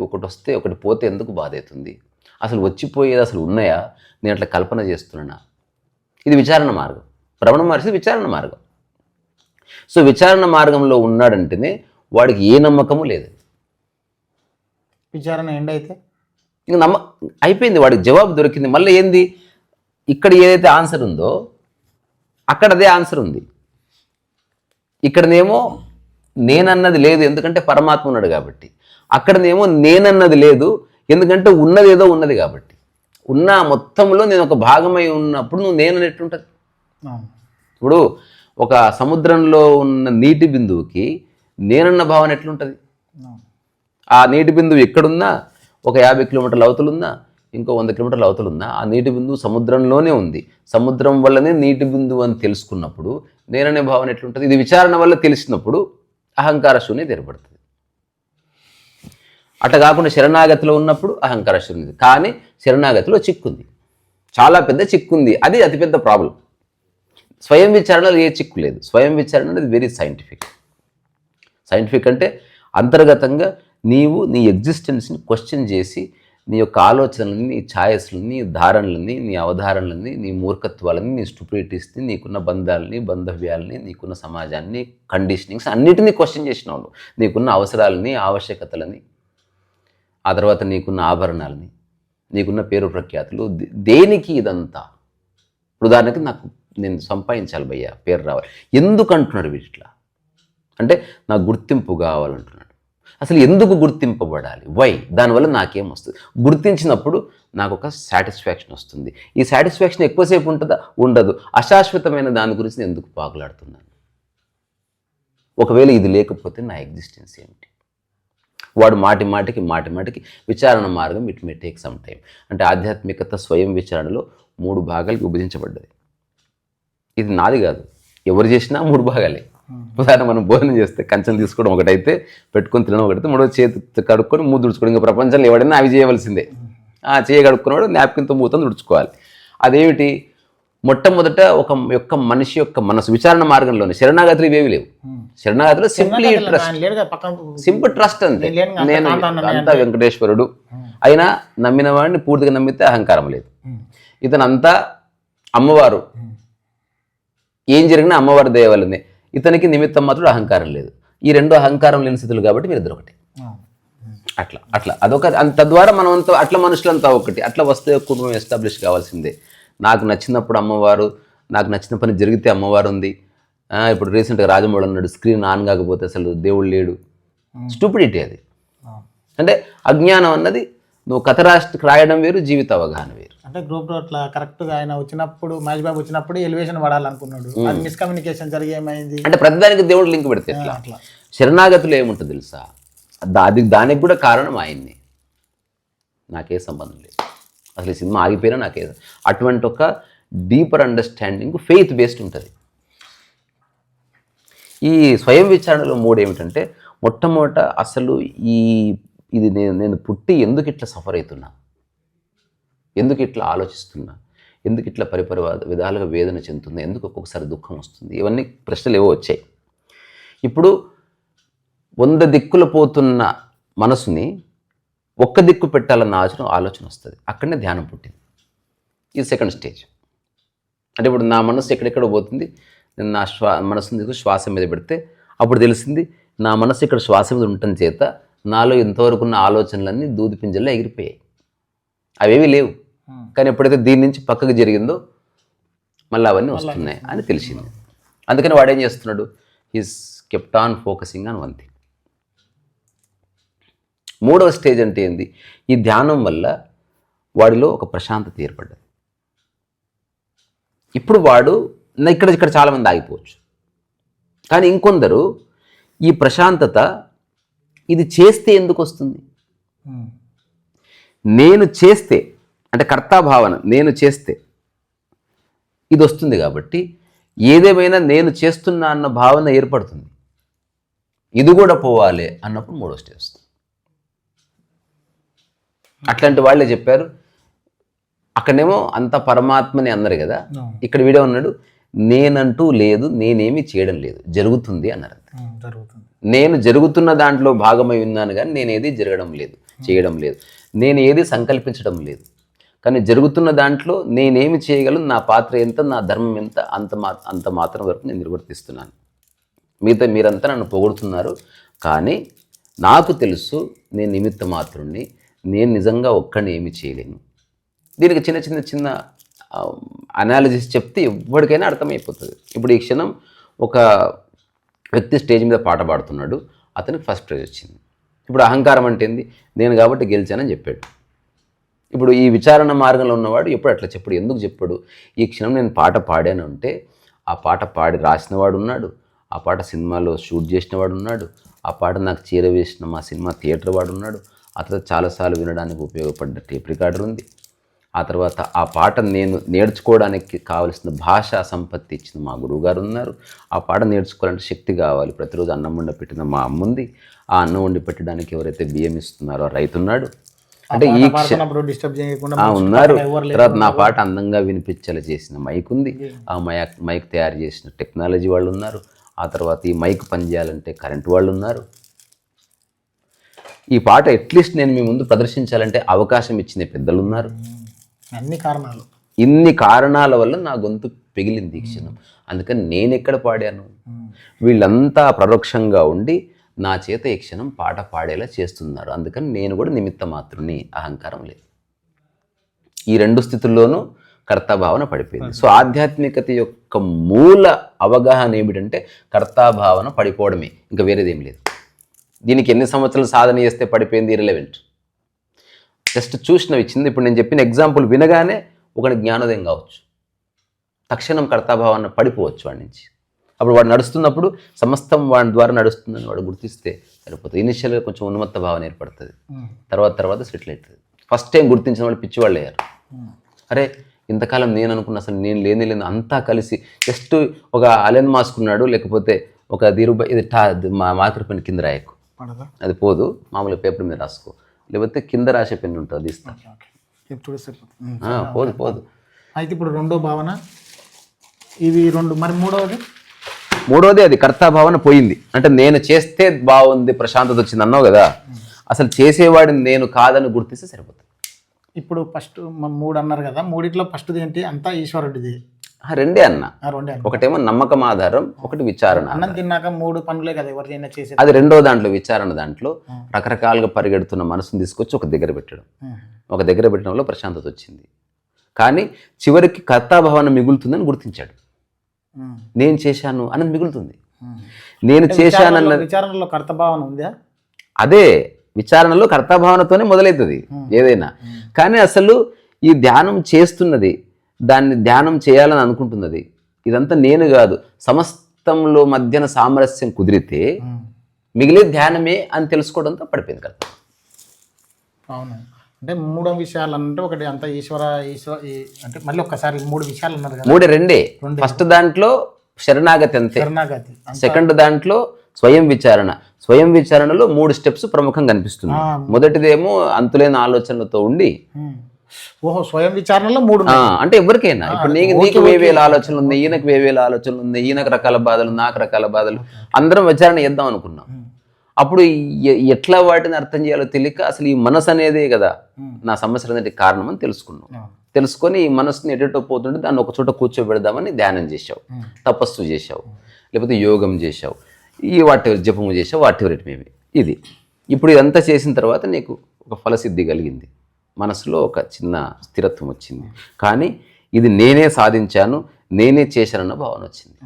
ఒకటి పోతే ఎందుకు బాధ అవుతుంది, అసలు వచ్చిపోయేది అసలు ఉన్నాయా, నేను అట్లా కల్పన చేస్తున్నా. ఇది విచారణ మార్గం. రమణ మహర్షి విచారణ మార్గం. సో విచారణ మార్గంలో ఉన్నాడంటేనే వాడికి ఏ నమ్మకము లేదు. విచారణ ఎండ్ అయితే ఇంక అయిపోయింది, వాడికి జవాబు దొరికింది. మళ్ళీ ఏంది, ఇక్కడ ఏదైతే ఆన్సర్ ఉందో అక్కడ అదే ఆన్సర్ ఉంది. ఇక్కడనేమో నేనన్నది లేదు, ఎందుకంటే పరమాత్మ ఉన్నాడు కాబట్టి. అక్కడనేమో నేనన్నది లేదు, ఎందుకంటే ఉన్నది ఏదో ఉన్నది కాబట్టి. ఉన్న మొత్తంలో నేను ఒక భాగమై ఉన్నప్పుడు నువ్వు నేనని ఎట్లుంటుంది? ఇప్పుడు ఒక సముద్రంలో ఉన్న నీటి బిందువుకి నేనన్న భావన ఎట్లుంటుంది? ఆ నీటి బిందువు ఎక్కడున్నా, ఒక 50 కిలోమీటర్ల అవతలున్నా, ఇంకో 100 కిలోమీటర్ల అవతలున్నా, ఆ నీటి బిందువు సముద్రంలోనే ఉంది. సముద్రం వల్లనే నీటి బిందువు అని తెలుసుకున్నప్పుడు నేననే భావన ఎట్లుంటుంది? ఇది విచారణ వల్ల తెలిసినప్పుడు అహంకార శూన్యత ఏర్పడుతుంది. అట్లా కాకుండా శరణాగతిలో ఉన్నప్పుడు అహంకార శూన్యత. కానీ శరణాగతిలో చిక్కుంది, చాలా పెద్ద చిక్కుంది. అది అతిపెద్ద ప్రాబ్లం. స్వయం విచారణలో ఏ చిక్కు లేదు. స్వయం విచారణ అనేది వెరీ సైంటిఫిక్. సైంటిఫిక్ అంటే అంతర్గతంగా నీవు నీ ఎగ్జిస్టెన్స్ని క్వశ్చన్ చేసి నీ యొక్క ఆలోచనలని, నీ ఛాయస్లని, నీ ధారణలని, నీ అవధారణలని, నీ మూర్ఖత్వాలని, నీ స్టూపిడిటీస్ని, నీకున్న బంధాలని, బంధవ్యాలని, నీకున్న సమాజాన్ని, కండిషనింగ్స్ అన్నిటినీ క్వశ్చన్ చేసినావు. నీకున్న అవసరాలని, ఆవశ్యకతలని, ఆ తర్వాత నీకున్న ఆభరణాలని, నీకున్న పేరు ప్రఖ్యాతులు, దేనికి ఇదంతా? ఉదాహరణకి నేను సంపాదించాలి భయ్యా, పేరు రావాలి, ఎందుకు అంటున్నాడు వీటిలా? అంటే నాకు గుర్తింపు కావాలంటున్నాడు. అసలు ఎందుకు గుర్తింపబడాలి? వై? దానివల్ల నాకేం వస్తుంది? గుర్తించినప్పుడు నాకు ఒక సాటిస్ఫాక్షన్ వస్తుంది. ఈ సాటిస్ఫాక్షన్ ఎక్కువసేపు ఉంటుందా? ఉండదు. అశాశ్వతమైన దాని గురించి నేను ఎందుకు పాకులాడుతున్నాను? ఒకవేళ ఇది లేకపోతే నా ఎగ్జిస్టెన్స్ ఏమిటి? వాడు మాటి మాటికి విచారణ మార్గం it may take some time. అంటే ఆధ్యాత్మికత స్వయం విచారణలో 3 భాగాలకు విభజించబడ్డది. ఇది నాది కాదు, ఎవరు చేసినా 3 భాగాలే. ఉదాహరణ, మనం భోజనం చేస్తే కంచెలు తీసుకోవడం ఒకటైతే, పెట్టుకొని తినడం ఒకటైతే, 3వ చేతి కడుక్కొని మూత తుడుచుకోవడం. ఇంకా ప్రపంచంలో ఎవడైనా అవి చేయవలసిందే. చేయ కడుక్కున్నవాడు నాప్కిన్తో మూతను తుడుచుకోవాలి. అదేమిటి? మొట్టమొదట ఒక మనిషి యొక్క మనసు విచారణ మార్గంలోనే. శరణాగతులు ఇవేవి లేవు. శరణాగతిలో సింపుల్ ట్రస్ట్ అంతే. నేను అంతా వెంకటేశ్వరుడు అయినా నమ్మిన వాడిని పూర్తిగా నమ్మితే అహంకారం లేదు. ఇతను అంతా అమ్మవారు, ఏం జరిగినా అమ్మవారి దయ వల్లనే. ఇతనికి నిమిత్తం మాత్రం అహంకారం లేదు. ఈ 2 అహంకారం లేని స్థితులు కాబట్టి మీరు ఇద్దరు ఒకటి. అట్లా అదొక తద్వారా మనం అంతా అట్లా మనుషులంతా ఒకటి. అట్లా వస్తే కుటుంబం ఎస్టాబ్లిష్ కావాల్సిందే. నాకు నచ్చినప్పుడు అమ్మవారు, నాకు నచ్చిన పని జరిగితే అమ్మవారు ఉంది. ఇప్పుడు రీసెంట్గా రాజమౌళి అన్నాడు, స్క్రీన్ ఆన్ కాకపోతే అసలు దేవుడు లేడు. స్టూపిడిటీ అది. అంటే అజ్ఞానం అన్నది నువ్వు కథ రాయడం వేరు, జీవిత అవగాహన వేరు. అంటే గ్రూప్ లో అట్లా కరెక్ట్గా ఆయన వచ్చినప్పుడు మహేష్ బాబు వచ్చినప్పుడు ఎలివేషన్ పడాలనుకున్నాడు, అది మిస్కమ్యూనికేషన్ జరిగి ఏమైంది అంటే ప్రతిదానికి దేవుడు లింక్ పెడితే ఎట్లా? అట్లా శరణాగతిలో ఏముంటుంది తెలుసా, దానికి కూడా కారణం ఆయన్ని, నాకే సంబంధం లేదు, అసలు ఈ సినిమా ఆగిపోయినా నాకే. అటువంటి ఒక డీపర్ అండర్స్టాండింగ్ ఫెయిత్ బేస్డ్ ఉంటుంది. ఈ స్వయం విచారణలో 3 ఏమిటంటే, మొట్టమొదట అసలు ఇది నేను పుట్టి ఎందుకు ఇట్లా సఫర్ అవుతున్నా, ఎందుకు ఇట్లా ఆలోచిస్తున్నా, ఎందుకు ఇట్లా పరిపరి విధాలుగా వేదన చెందుతుంది, ఎందుకు ఒక్కొక్కసారి దుఃఖం వస్తుంది, ఇవన్నీ ప్రశ్నలు ఏవో వచ్చాయి. ఇప్పుడు 100 దిక్కులు పోతున్న మనసుని ఒక్క దిక్కు పెట్టాలన్న ఆలోచన వస్తుంది. అక్కడనే ధ్యానం పుట్టింది. ఇది సెకండ్ స్టేజ్. అంటే ఇప్పుడు నా మనసు ఎక్కడెక్కడ పోతుంది, నేను నా మనసుని తీసుకు శ్వాస మీద పెడితే అప్పుడు తెలిసింది నా మనసు ఇక్కడ శ్వాస మీద ఉండటం చేత నాలో ఇంతవరకు ఉన్న ఆలోచనలన్నీ దూది పింజల్లో ఎగిరిపోయాయి, అవేవి లేవు. కానీ ఎప్పుడైతే దీని నుంచి పక్కకు జరిగిందో మళ్ళీ అవన్నీ వస్తున్నాయి అని తెలిసింది. అందుకని వాడు ఏం చేస్తున్నాడు, he's kept on focusing on one thing. 3వ స్టేజ్ అంటే ఏంది, ఈ ధ్యానం వల్ల వాడిలో ఒక ప్రశాంతత ఏర్పడ్డది. ఇప్పుడు వాడు ఇక్కడ చాలామంది ఆగిపోవచ్చు, కానీ ఇంకొందరు ఈ ప్రశాంతత ఇది చేస్తే ఎందుకు వస్తుంది, నేను చేస్తే అంటే కర్తాభావన, నేను చేస్తే ఇది వస్తుంది. కాబట్టి ఏదేమైనా నేను చేస్తున్నా అన్న భావన ఏర్పడుతుంది, ఇది కూడా పోవాలి అన్నప్పుడు 3వ స్టేజ్ వస్తుంది. అట్లాంటి వాళ్ళే చెప్పారు. అక్కడేమో అంత పరమాత్మని అన్నారు కదా, ఇక్కడ వీడే ఉన్నాడు నేనంటూ లేదు, నేనేమి చేయడం లేదు, జరుగుతుంది అన్నారు. నేను జరుగుతున్న దాంట్లో భాగమై ఉన్నాను, కానీ నేనేది జరగడం లేదు, చేయడం లేదు, నేను ఏది సంకల్పించడం లేదు. కానీ జరుగుతున్న దాంట్లో నేనేమి చేయగలను, నా పాత్ర ఎంత, నా ధర్మం ఎంత, అంత మాత్రం వరకు నేను నిర్వర్తిస్తున్నాను. మీరంతా నన్ను పొగుడుతున్నారు, కానీ నాకు తెలుసు నేను నిమిత్త మాత్రుణ్ణి, నేను నిజంగా ఒక్కడిని ఏమి చేయలేను. దీనికి చిన్న అనాలిసిస్ చెప్తే ఎవరికైనా అర్థమైపోతుంది. ఇప్పుడు ఈ క్షణం ఒక వ్యక్తి స్టేజ్ మీద పాట పాడుతున్నాడు, అతనికి ఫస్ట్ ప్రైజ్ వచ్చింది. ఇప్పుడు అహంకారం అంటే ఏంది, నేను కాబట్టి గెలిచానని చెప్పాడు. ఇప్పుడు ఈ విచారణ మార్గంలో ఉన్నవాడు ఎప్పుడు అట్లా చెప్పాడు, ఎందుకు చెప్పాడు, ఈ క్షణం నేను పాట పాడాను అంటే ఆ పాట పాడి రాసినవాడు ఉన్నాడు, ఆ పాట సినిమాలో షూట్ చేసినవాడు ఉన్నాడు, ఆ పాట నాకు చేరవేసిన మా సినిమా థియేటర్ వాడు ఉన్నాడు, ఆ తర్వాత చాలాసార్లు వినడానికి ఉపయోగపడ్డ టేప్ రికార్డర్ ఉంది, ఆ తర్వాత ఆ పాట నేను నేర్చుకోవడానికి కావలసిన భాషా సంపత్తి ఇచ్చిన మా గురువుగారు ఉన్నారు, ఆ పాట నేర్చుకోవాలంటే శక్తి కావాలి, ప్రతిరోజు అన్నం వండి పెట్టిన మా అమ్మ ఉంది, ఆ అన్నం వండి పెట్టడానికి ఎవరైతే బియ్యం ఇస్తున్నారో ఆ రైతు ఉన్నాడు. అంటే ఈ ఉన్నారు. తర్వాత నా పాట అందంగా వినిపించేలా చేసిన మైక్ ఉంది, ఆ మైక్ తయారు చేసిన టెక్నాలజీ వాళ్ళు ఉన్నారు, ఆ తర్వాత ఈ మైక్ పనిచేయాలంటే కరెంట్ వాళ్ళు ఉన్నారు. ఈ పాట అట్లీస్ట్ నేను మీ ముందు ప్రదర్శించాలంటే అవకాశం ఇచ్చిన పెద్దలు ఉన్నారు. ఇన్ని కారణాల వల్ల నా గొంతు పెగిలింది ఈ క్షణం. అందుకని నేను ఎక్కడ పాడాను, వీళ్ళంతా పరోక్షంగా ఉండి నా చేత ఈ క్షణం పాట పాడేలా చేస్తున్నారు. అందుకని నేను కూడా నిమిత్త మాత్రుని, అహంకారం లేదు. ఈ 2 స్థితుల్లోనూ కర్తాభావన పడిపోయింది. సో ఆధ్యాత్మికత యొక్క మూల అవగాహన ఏమిటంటే కర్తాభావన పడిపోవడమే, ఇంకా వేరేదేం లేదు. దీనికి ఎన్ని సంవత్సరాలు సాధన చేస్తే పడిపోయింది ఇర్రెలెవెంట్. జస్ట్ చూసినవి ఇచ్చింది. ఇప్పుడు నేను చెప్పిన ఎగ్జాంపుల్ వినగానే ఒకటి జ్ఞానోదయం కావచ్చు, తక్షణం కర్తాభావన పడిపోవచ్చు వాడి నుంచి. అప్పుడు వాడు నడుస్తున్నప్పుడు సమస్తం వాడి ద్వారా నడుస్తుందని వాడు గుర్తిస్తే సరిపోతుంది. ఇనిషియల్గా కొంచెం ఉన్మత్త భావన ఏర్పడుతుంది, తర్వాత సెటిల్ అవుతుంది. ఫస్ట్ టైం గుర్తించిన వాళ్ళు పిచ్చివాళ్ళు అయ్యారు. అరే ఇంతకాలం నేను అనుకున్న అసలు నేను లేని అంతా కలిసి జస్ట్ ఒక అలెన్ మాస్కున్నాడు, లేకపోతే ఒక ధీరుబాయ్ ఇది మార్కర్ పెన్ కింద రాయకు, అది పోదు, మామూలుగా పేపర్ మీద రాసుకో, లేకపోతే కింద రాసే పెన్ను ఉంటుంది ఇస్తా, పోదు. అయితే ఇప్పుడు 2వ భావన ఇవి 2. మరి మూడవది అది కర్తాభావన పోయింది. అంటే నేను చేస్తే బాగుంది, ప్రశాంతత వచ్చింది అన్నావు కదా, అసలు చేసేవాడిని నేను కాదని గుర్తిస్తే సరిపోతుంది. ఇప్పుడు ఫస్ట్ 3 అన్నారు కదా, 3 ఫస్ట్ది ఏంటి, అంతా ఈశ్వరుడిది. 2 అన్న, ఒకటేమో నమ్మకం ఆధారం, ఒకటి విచారణ. అన్నం తిన్నాక 3 పనులే కదా ఎవరిదైనా చేసేది. అది 2వ దాంట్లో విచారణ దాంట్లో రకరకాలుగా పరిగెడుతున్న మనసును తీసుకొచ్చి ఒక దగ్గర పెట్టడం వల్ల ప్రశాంతత వచ్చింది. కానీ చివరికి కర్తాభావన మిగులుతుందని గుర్తించాడు. నేను చేశాను అన్నది మిగులుతుంది. నేను చేశానన్న విచారణలో కర్తభావన ఉందా? అదే విచారణలో కర్తాభావనతోనే మొదలవుతుంది ఏదైనా. కానీ అసలు ఈ ధ్యానం చేస్తున్నది, దాన్ని ధ్యానం చేయాలని అనుకుంటున్నది, ఇదంతా నేను కాదు, సమస్తంలో మధ్యన సామరస్యం కుదిరితే మిగిలే ధ్యానమే అని తెలుసుకోవడంతో పడిపోయింది కదా. అవును. అంటే మూడో విషయాలు అంటే ఒకటి అంత అంటే మళ్ళీ ఒక్కసారి 3 విషయాలు అన్నారు కదా. రెండే. ఫస్ట్ దాంట్లో శరణాగతి అంతే, శరణాగతి. సెకండ్ దాంట్లో స్వయం విచారణ. స్వయం విచారణలో 3 స్టెప్స్ ప్రముఖంగా కనిపిస్తుంది. మొదటిదేమో అంతులేని ఆలోచనలతో ఉండి, ఓహో, స్వయం విచారణలో 3 అంటే ఎవరికైనా ఇప్పుడు నీకు వేవేల ఆలోచనలు ఉన్నాయి, ఈయనకు వేవేల ఆలోచనలు ఉన్నాయి, ఈయనకు రకాల బాధలు, నాకు రకాల బాధలు, అందరం విచారణ చేద్దాం అనుకున్నాం. అప్పుడు ఎట్లా వాటిని అర్థం చేయాలో తెలియక అసలు ఈ మనసు అనేదే కదా నా సమస్యలన్నిటి కారణం అని తెలుసుకున్నాం. తెలుసుకొని ఈ మనసుని ఎటో పోతుంటే దాన్ని ఒక చోట కూర్చోబెడదామని ధ్యానం చేసావు, తపస్సు చేసావు, లేకపోతే యోగం చేసావు, ఈ వాటి జపము చేసావు, వాటి మేబీ ఇది. ఇప్పుడు ఇదంతా చేసిన తర్వాత నీకు ఒక ఫలసిద్ధి కలిగింది, మనసులో ఒక చిన్న స్థిరత్వం వచ్చింది. కానీ ఇది నేనే సాధించాను, నేనే చేశానన్న భావన వచ్చింది.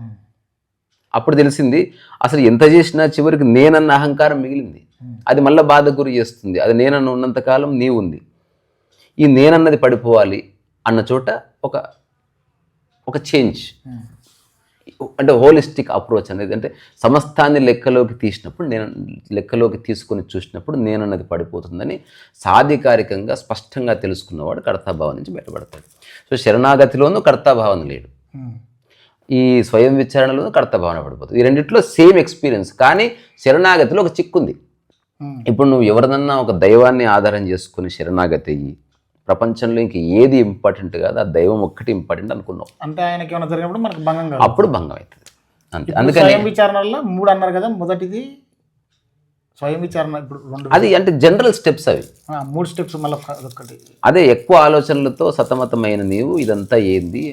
అప్పుడు తెలిసింది అసలు ఎంత చేసినా చివరికి నేనన్న అహంకారం మిగిలింది. అది మళ్ళీ బాధ గురి చేస్తుంది. అది నేనన్న ఉన్నంతకాలం నీ ఉంది. ఈ నేనన్నది పడిపోవాలి అన్న చోట ఒక చేంజ్, అంటే హోలిస్టిక్ అప్రోచ్ అనేది, అంటే సమస్తాన్ని లెక్కలోకి తీసుకొని చూసినప్పుడు నేనన్నది పడిపోతుందని సాధికారికంగా స్పష్టంగా తెలుసుకున్నవాడు కర్తాభావం నుంచి బయటపడతాడు. సో శరణాగతిలోనూ కర్తాభావన లేడు, ఈ స్వయం విచారణలోనూ కర్తాభావన పడిపోతుంది. ఈ రెండిట్లో సేమ్ ఎక్స్పీరియన్స్. కానీ శరణాగతిలో ఒక చిక్కుంది. ఇప్పుడు నువ్వు ఎవరినన్నా ఒక దైవాన్ని ఆధారం చేసుకుని శరణాగతి అయ్యి ప్రపంచంలో ఇంక ఏది ఇంపార్టెంట్ కాదు, ఆ దైవం ఒక్కటి ఇంపార్టెంట్ అనుకున్నావు, అంటే ఆయనకి ఏమైనా జరిగినప్పుడు మనకు భంగం కాదు, అప్పుడు భంగం అవుతుంది అంతే. అందుకని స్వయం విచారణలో 3 అన్నారు కదా. మొదటిది స్వయం విచారణ, ఇప్పుడు 2 అది అంటే జనరల్ స్టెప్స్, అవి 3 స్టెప్స్. మళ్ళీ ఒకటి అదే ఎక్కువ ఆలోచనలతో సతమతమైన నీవు ఇదంతా ఏంది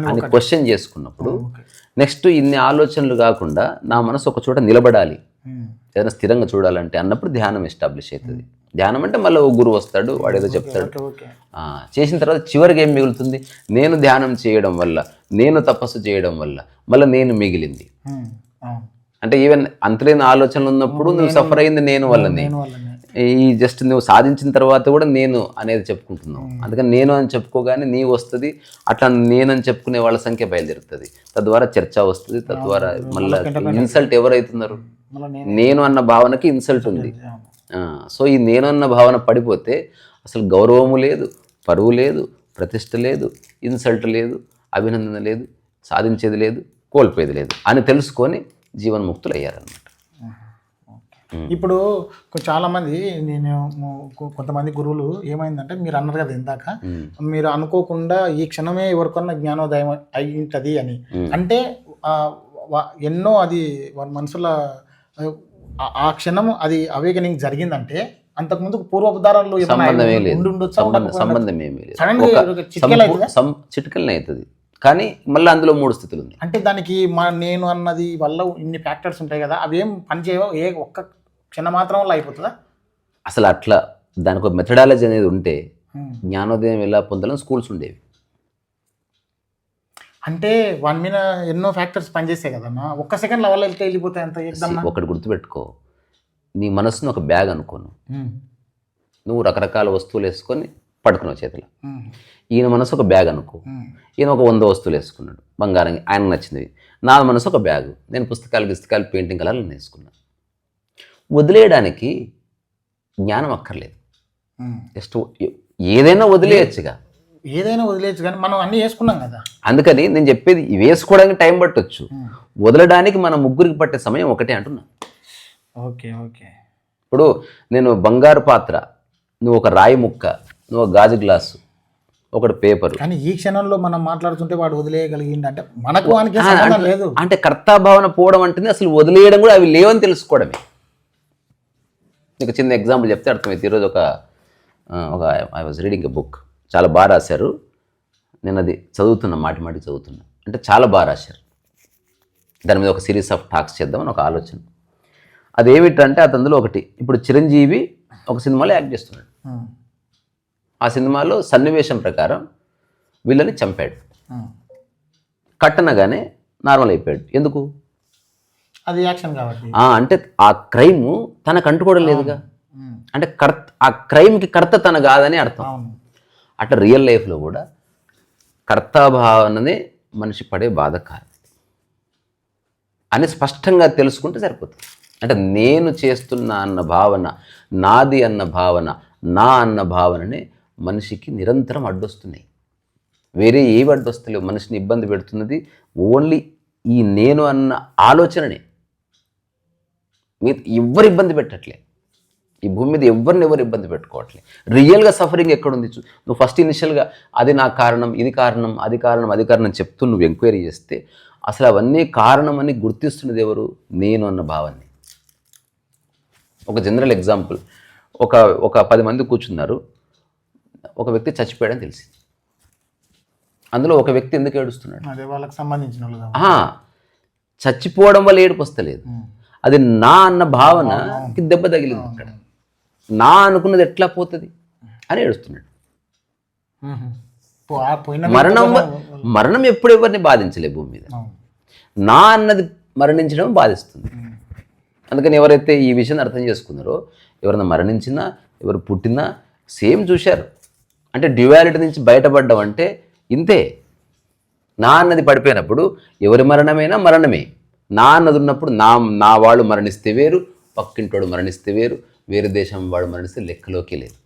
అని క్వశ్చన్ చేసుకున్నప్పుడు, నెక్స్ట్ ఇన్ని ఆలోచనలు కాకుండా నా మనసు ఒక చోట నిలబడాలి, ఏదైనా స్థిరంగా చూడాలంటే అన్నప్పుడు ధ్యానం ఎస్టాబ్లిష్ అవుతుంది. ధ్యానం అంటే మళ్ళీ ఓ గురువు వస్తాడు, వాడు ఏదో చెప్తాడు. చేసిన తర్వాత చివరికి ఏం మిగులుతుంది? నేను ధ్యానం చేయడం వల్ల, నేను తపస్సు చేయడం వల్ల మళ్ళీ నేను మిగిలింది. అంటే ఈవెన్ అంతలేని ఆలోచనలు ఉన్నప్పుడు నువ్వు సఫర్ అయింది నేను వల్లనే. ఈ జస్ట్ నువ్వు సాధించిన తర్వాత కూడా నేను అనేది చెప్పుకుంటున్నావు. అందుకని నేను అని చెప్పుకోగానే నీవు వస్తుంది, అట్లా నేనని చెప్పుకునే వాళ్ళ సంఖ్య బయలుదేరుతుంది, తద్వారా చర్చ వస్తుంది, తద్వారా మళ్ళీ ఇన్సల్ట్ ఎవరైతున్నారు? నేను అన్న భావనకి ఇన్సల్ట్ ఉంది. సో ఈ నేను అన్న భావన పడిపోతే అసలు గౌరవము లేదు, పరువు లేదు, ప్రతిష్ట లేదు, ఇన్సల్ట్ లేదు, అభినందన లేదు, సాధించేది లేదు, కోల్పోయేది లేదు అని తెలుసుకొని జీవన్ముక్తులు అయ్యారన్నమాట. ఇప్పుడు చాలామంది కొంతమంది గురువులు ఏమైందంటే, మీరు అన్నారు కదా ఇందాక, మీరు అనుకోకుండా ఈ క్షణమే ఎవరికన్నా జ్ఞానోదయం అయి ఉంటుంది అని, అంటే ఎన్నో అది వాళ్ళ మనసులో ఆ క్షణము అది అవేకనింగ్ జరిగిందంటే అంతకుముందు పూర్వోపదారాల్లో సంబంధం ఏమీ లేదు, చిటికలనే అవుతుంది. కానీ మళ్ళీ అందులో 3 స్థితులు ఉంది. అంటే దానికి నేను అన్నది వల్ల ఇన్ని ఫ్యాక్టర్స్ ఉంటాయి కదా, అవి ఏం పనిచేయవో, ఒక్క క్షణ మాత్రంలో అయిపోతుందా? అసలు అట్లా దానికి ఒక మెథడాలజీ అనేది ఉంటే జ్ఞానోదయం ఎలా పొందాలని స్కూల్స్ ఉండేవి. అంటే వాని మీద ఎన్నో ఫ్యాక్టర్స్ పనిచేస్తాయి కదమ్మా, ఒక్క సెకండ్ లెవెల్ వెళ్తే వెళ్ళిపోతాయి అంత. ఒకటి గుర్తుపెట్టుకో, నీ మనసును ఒక బ్యాగ్ అనుకోను, నువ్వు రకరకాల వస్తువులు వేసుకొని పడుకున్నావు చేతిలో. ఈయన మనసు ఒక బ్యాగ్ అనుకో, ఈయన ఒక 100 వస్తువులు వేసుకున్నాడు బంగారం, ఆయనకు నచ్చినవి. నా మనసు ఒక బ్యాగు, నేను పుస్తకాలు పెయింటింగ్ కలర్లు వేసుకున్నాను. వదిలేయడానికి జ్ఞానం అక్కర్లేదు, జస్ట్ ఏదైనా వదిలేయచ్చుగా, కానీ మనం అన్నీ వేసుకున్నాం కదా. అందుకని నేను చెప్పేది వేసుకోవడానికి టైం పట్టొచ్చు, వదలడానికి మన ముగ్గురికి పట్టే సమయం ఒకటే అంటున్నా. ఓకే. ఇప్పుడు నేను బంగారు పాత్ర, నువ్వు ఒక రాయి ముక్క, నువ్వు ఒక గాజు గ్లాసు, ఒకటి పేపర్. కానీ ఈ క్షణంలో మనం మాట్లాడుతుంటే వాడు వదిలేయగలిగింది అంటే మనకు లేదు. అంటే కర్తాభావన పోవడం అంటే అసలు వదిలేయడం కూడా అవి లేవని తెలుసుకోవడమే. నీకు చిన్న ఎగ్జాంపుల్ చెప్తే అర్థమైంది. ఈరోజు ఒక I was reading a book, చాలా బాగా రాశారు. నేను అది చదువుతున్నా, మాటి చదువుతున్నా. అంటే చాలా బాగా రాశారు. దాని మీద ఒక సిరీస్ ఆఫ్ టాక్స్ చేద్దామని ఒక ఆలోచన. అదేమిటంటే అందులో ఒకటి, ఇప్పుడు చిరంజీవి ఒక సినిమాలో యాక్ట్ చేస్తున్నాడు. ఆ సినిమాలో సన్నివేశం ప్రకారం వీళ్ళని చంపాడు, కట్టనగానే నార్మల్ అయిపోయాడు. ఎందుకు? అది యాక్షన్ కాబట్టి. అంటే ఆ క్రైమ్ తనకు అంటుకోవడం లేదుగా, అంటే ఆ క్రైమ్కి కర్త తన కాదని అర్థం. అవును. అట్లా రియల్ లైఫ్లో కూడా కర్తాభావననే మనిషి పడే బాధ కాదు అని స్పష్టంగా తెలుసుకుంటే సరిపోతుంది. అంటే నేను చేస్తున్నా అన్న భావన, నాది అన్న భావన, నా అన్న భావననే మనిషికి నిరంతరం అడ్డొస్తున్నాయి. వేరే ఏవి అడ్డొస్తలేవు. మనిషిని ఇబ్బంది పెడుతున్నది ఓన్లీ ఈ నేను అన్న ఆలోచననే. మీరు ఎవరు ఇబ్బంది పెట్టట్లే, ఈ భూమి మీద ఎవరిని ఇబ్బంది పెట్టుకోవట్లే. రియల్గా సఫరింగ్ ఎక్కడుంది? నువ్వు ఫస్ట్ ఇనిషియల్గా అది నా కారణం, ఇది కారణం, అది కారణం, అది కారణం చెప్తూ నువ్వు ఎంక్వైరీ చేస్తే అసలు అవన్నీ కారణం అని గుర్తిస్తున్నది ఎవరు? నేను అన్న భావాన్ని. ఒక జనరల్ ఎగ్జాంపుల్, ఒక 10 మంది కూర్చున్నారు, ఒక వ్యక్తి చచ్చిపోయాడని తెలిసింది. అందులో ఒక వ్యక్తి ఎందుకు ఏడుస్తున్నాడు? అదే వాళ్ళకి సంబంధించిన వాళ్ళు. చచ్చిపోవడం వల్ల ఏడుపు వస్తలేదు, అది నా అన్న భావనకి దెబ్బ తగిలింది. అక్కడ నా అనుకున్నది ఎట్లా పోతుంది అని ఏడుస్తున్నాడు. మరణం ఎప్పుడు ఎవరిని బాధించలే భూమి మీద. నా అన్నది మరణించడం బాధిస్తుంది. అందుకని ఎవరైతే ఈ విషయాన్ని అర్థం చేసుకున్నారో, ఎవరైనా మరణించినా ఎవరు పుట్టినా సేమ్ చూశారు. అంటే డ్యువాలిటీ నుంచి బయటపడ్డం అంటే ఇంతే. నా అన్నది పడిపోయినప్పుడు ఎవరి మరణమైనా మరణమే. నా అన్నది ఉన్నప్పుడు నా వాళ్ళు మరణిస్తే వేరు, పక్కింటోడు మరణిస్తే వేరు, వేరే దేశం వాడు మరణిస్తే లెక్కలోకి లేదు.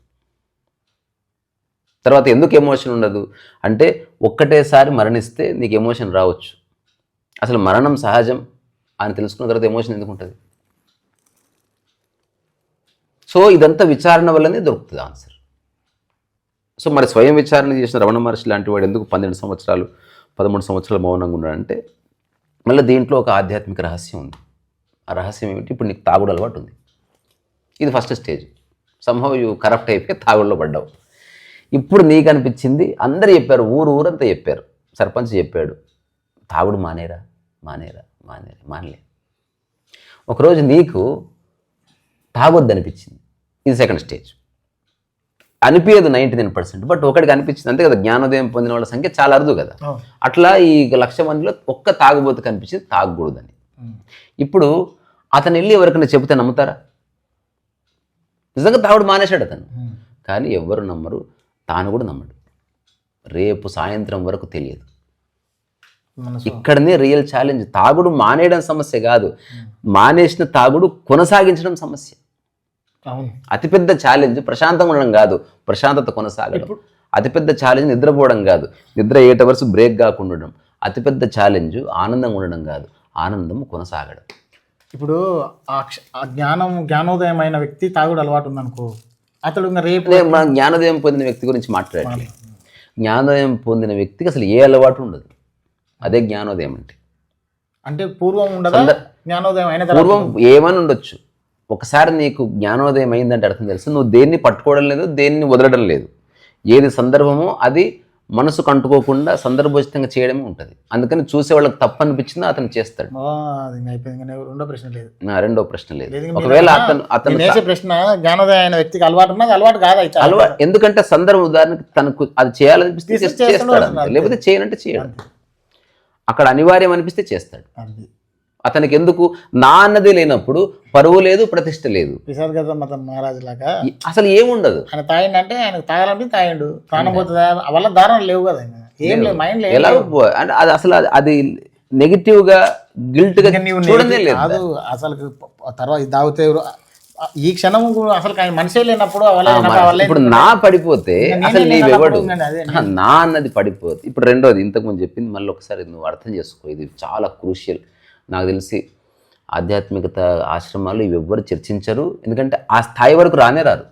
తర్వాత ఎందుకు ఎమోషన్ ఉండదు అంటే, ఒక్కటేసారి మరణిస్తే నీకు ఎమోషన్ రావచ్చు. అసలు మరణం సహజం అని తెలుసుకున్న తర్వాత ఎమోషన్ ఎందుకు ఉంటుంది? సో ఇదంతా విచారణ వల్లనే దొరుకుతుంది ఆన్సర్. సో మరి స్వయం విచారణ చేసిన రమణ మహర్షి లాంటి వాడు ఎందుకు 12 సంవత్సరాలు 13 సంవత్సరాలు మౌనంగా ఉన్నాడంటే, మళ్ళీ దీంట్లో ఒక ఆధ్యాత్మిక రహస్యం ఉంది. ఆ రహస్యం ఏమిటి? ఇప్పుడు నీకు తాగుడు అలవాటు ఉంది. ఇది first stage. Somehow you corrupt అయిపోయి తాగుడులో పడ్డావు. ఇప్పుడు నీకు అనిపించింది, అందరూ చెప్పారు, ఊరంతా చెప్పారు, సర్పంచ్ చెప్పాడు, తాగుడు మానేరా మానలే. ఒకరోజు నీకు తాగొద్దు అనిపించింది. ఇది సెకండ్ స్టేజ్. అనిపించదు 99%, బట్ ఒకటికి అనిపించింది, అంతే కదా. జ్ఞానోదయం పొందిన వాళ్ళ సంఖ్య చాలా అరుదు కదా. అట్లా ఈ 1,00,000 మందిలో ఒక్క తాగుబోతు కనిపించింది, తాగకూడదని. ఇప్పుడు అతను వెళ్ళి ఎవరికైనా చెబితే నమ్ముతారా? నిజంగా తాగుడు మానేశాడు అతను, కానీ ఎవ్వరు నమ్మరు, తాను కూడా నమ్మడు. రేపు సాయంత్రం వరకు తెలియదు. ఇక్కడనే రియల్ ఛాలెంజ్. తాగుడు మానేయడం సమస్య కాదు, మానేసిన తాగుడు కొనసాగించడం సమస్య. అతిపెద్ద ఛాలెంజ్ ప్రశాంతంగా ఉండడం కాదు, ప్రశాంతత కొనసాగడం. అతిపెద్ద ఛాలెంజ్ నిద్రపోవడం కాదు, నిద్ర 8 hours బ్రేక్ కాకుండా ఉండడం. అతిపెద్ద ఛాలెంజ్ ఆనందంగా ఉండడం కాదు, ఆనందం కొనసాగడం. ఇప్పుడు ఆ జ్ఞానోదయం అయిన వ్యక్తి తాగుడు అలవాటు ఉందనుకో, అతడు ఇంకా రేపు మనం జ్ఞానోదయం పొందిన వ్యక్తి గురించి మాట్లాడాలి. జ్ఞానోదయం పొందిన వ్యక్తికి అసలు ఏ అలవాటు ఉండదు. అదే జ్ఞానోదయం అంటే పూర్వం ఉండదా? జ్ఞానోదయం అయిన పూర్వం ఏమని ఉండొచ్చు. ఒకసారి నీకు జ్ఞానోదయం అయిందంటే అర్థం తెలుసు, నువ్వు దేన్ని పట్టుకోవడం లేదు, దేన్ని వదలడం లేదు. ఏది సందర్భమో అది మనసుకు అంటుకోకుండా సందర్భోచితంగా చేయడమే ఉంటుంది. అందుకని చూసే వాళ్ళకి తప్పు అనిపించిందా అతను చేస్తాడు. రెండో ప్రశ్న లేదు. ఒకవేళ అతను ప్రశ్న జ్ఞానోదయం అయిన వ్యక్తికి అలవాటు ఉన్నది, అలవాటు కాదు. అలవాటు ఎందుకంటే సందర్భం ఉదాహరణకి తనకు అది చేయాలనిపిస్తే చేస్తాడు, లేకపోతే చేయనంటే చేయడం. అక్కడ అనివార్యం అనిపిస్తే చేస్తాడు. అతనికి ఎందుకు నా అన్నది లేనప్పుడు పరువు లేదు, ప్రతిష్ట లేదు. మహారాజు లాగా అసలు ఏముండదు. ఆయన తాగిండంటే ఆయనకు తాగాలంటే తాగిండు, ప్రాణం పోతుందా వల్ల దారుణాలు లేవు కదా, ఏం లేదు మైండ్ ఎలా అంటే అది అసలు అది నెగిటివ్ గా గిల్ట్ గా చూడనే లేదు. అసలు తర్వాత తాగితే ఈ క్షణం అసలు మనిషే లేనప్పుడు ఇప్పుడు నా పడిపోతే అసలు నీవెవడు నా అన్నది పడిపోతే. ఇప్పుడు రెండోది ఇంతకుముందు చెప్పింది మళ్ళీ ఒకసారి నువ్వు అర్థం చేసుకో, ఇది చాలా క్రూషియల్. నాకు తెలిసి ఆధ్యాత్మికత ఆశ్రమాలు ఇవి ఎవ్వరు చర్చించరు, ఎందుకంటే ఆ స్థాయి వరకు రారు.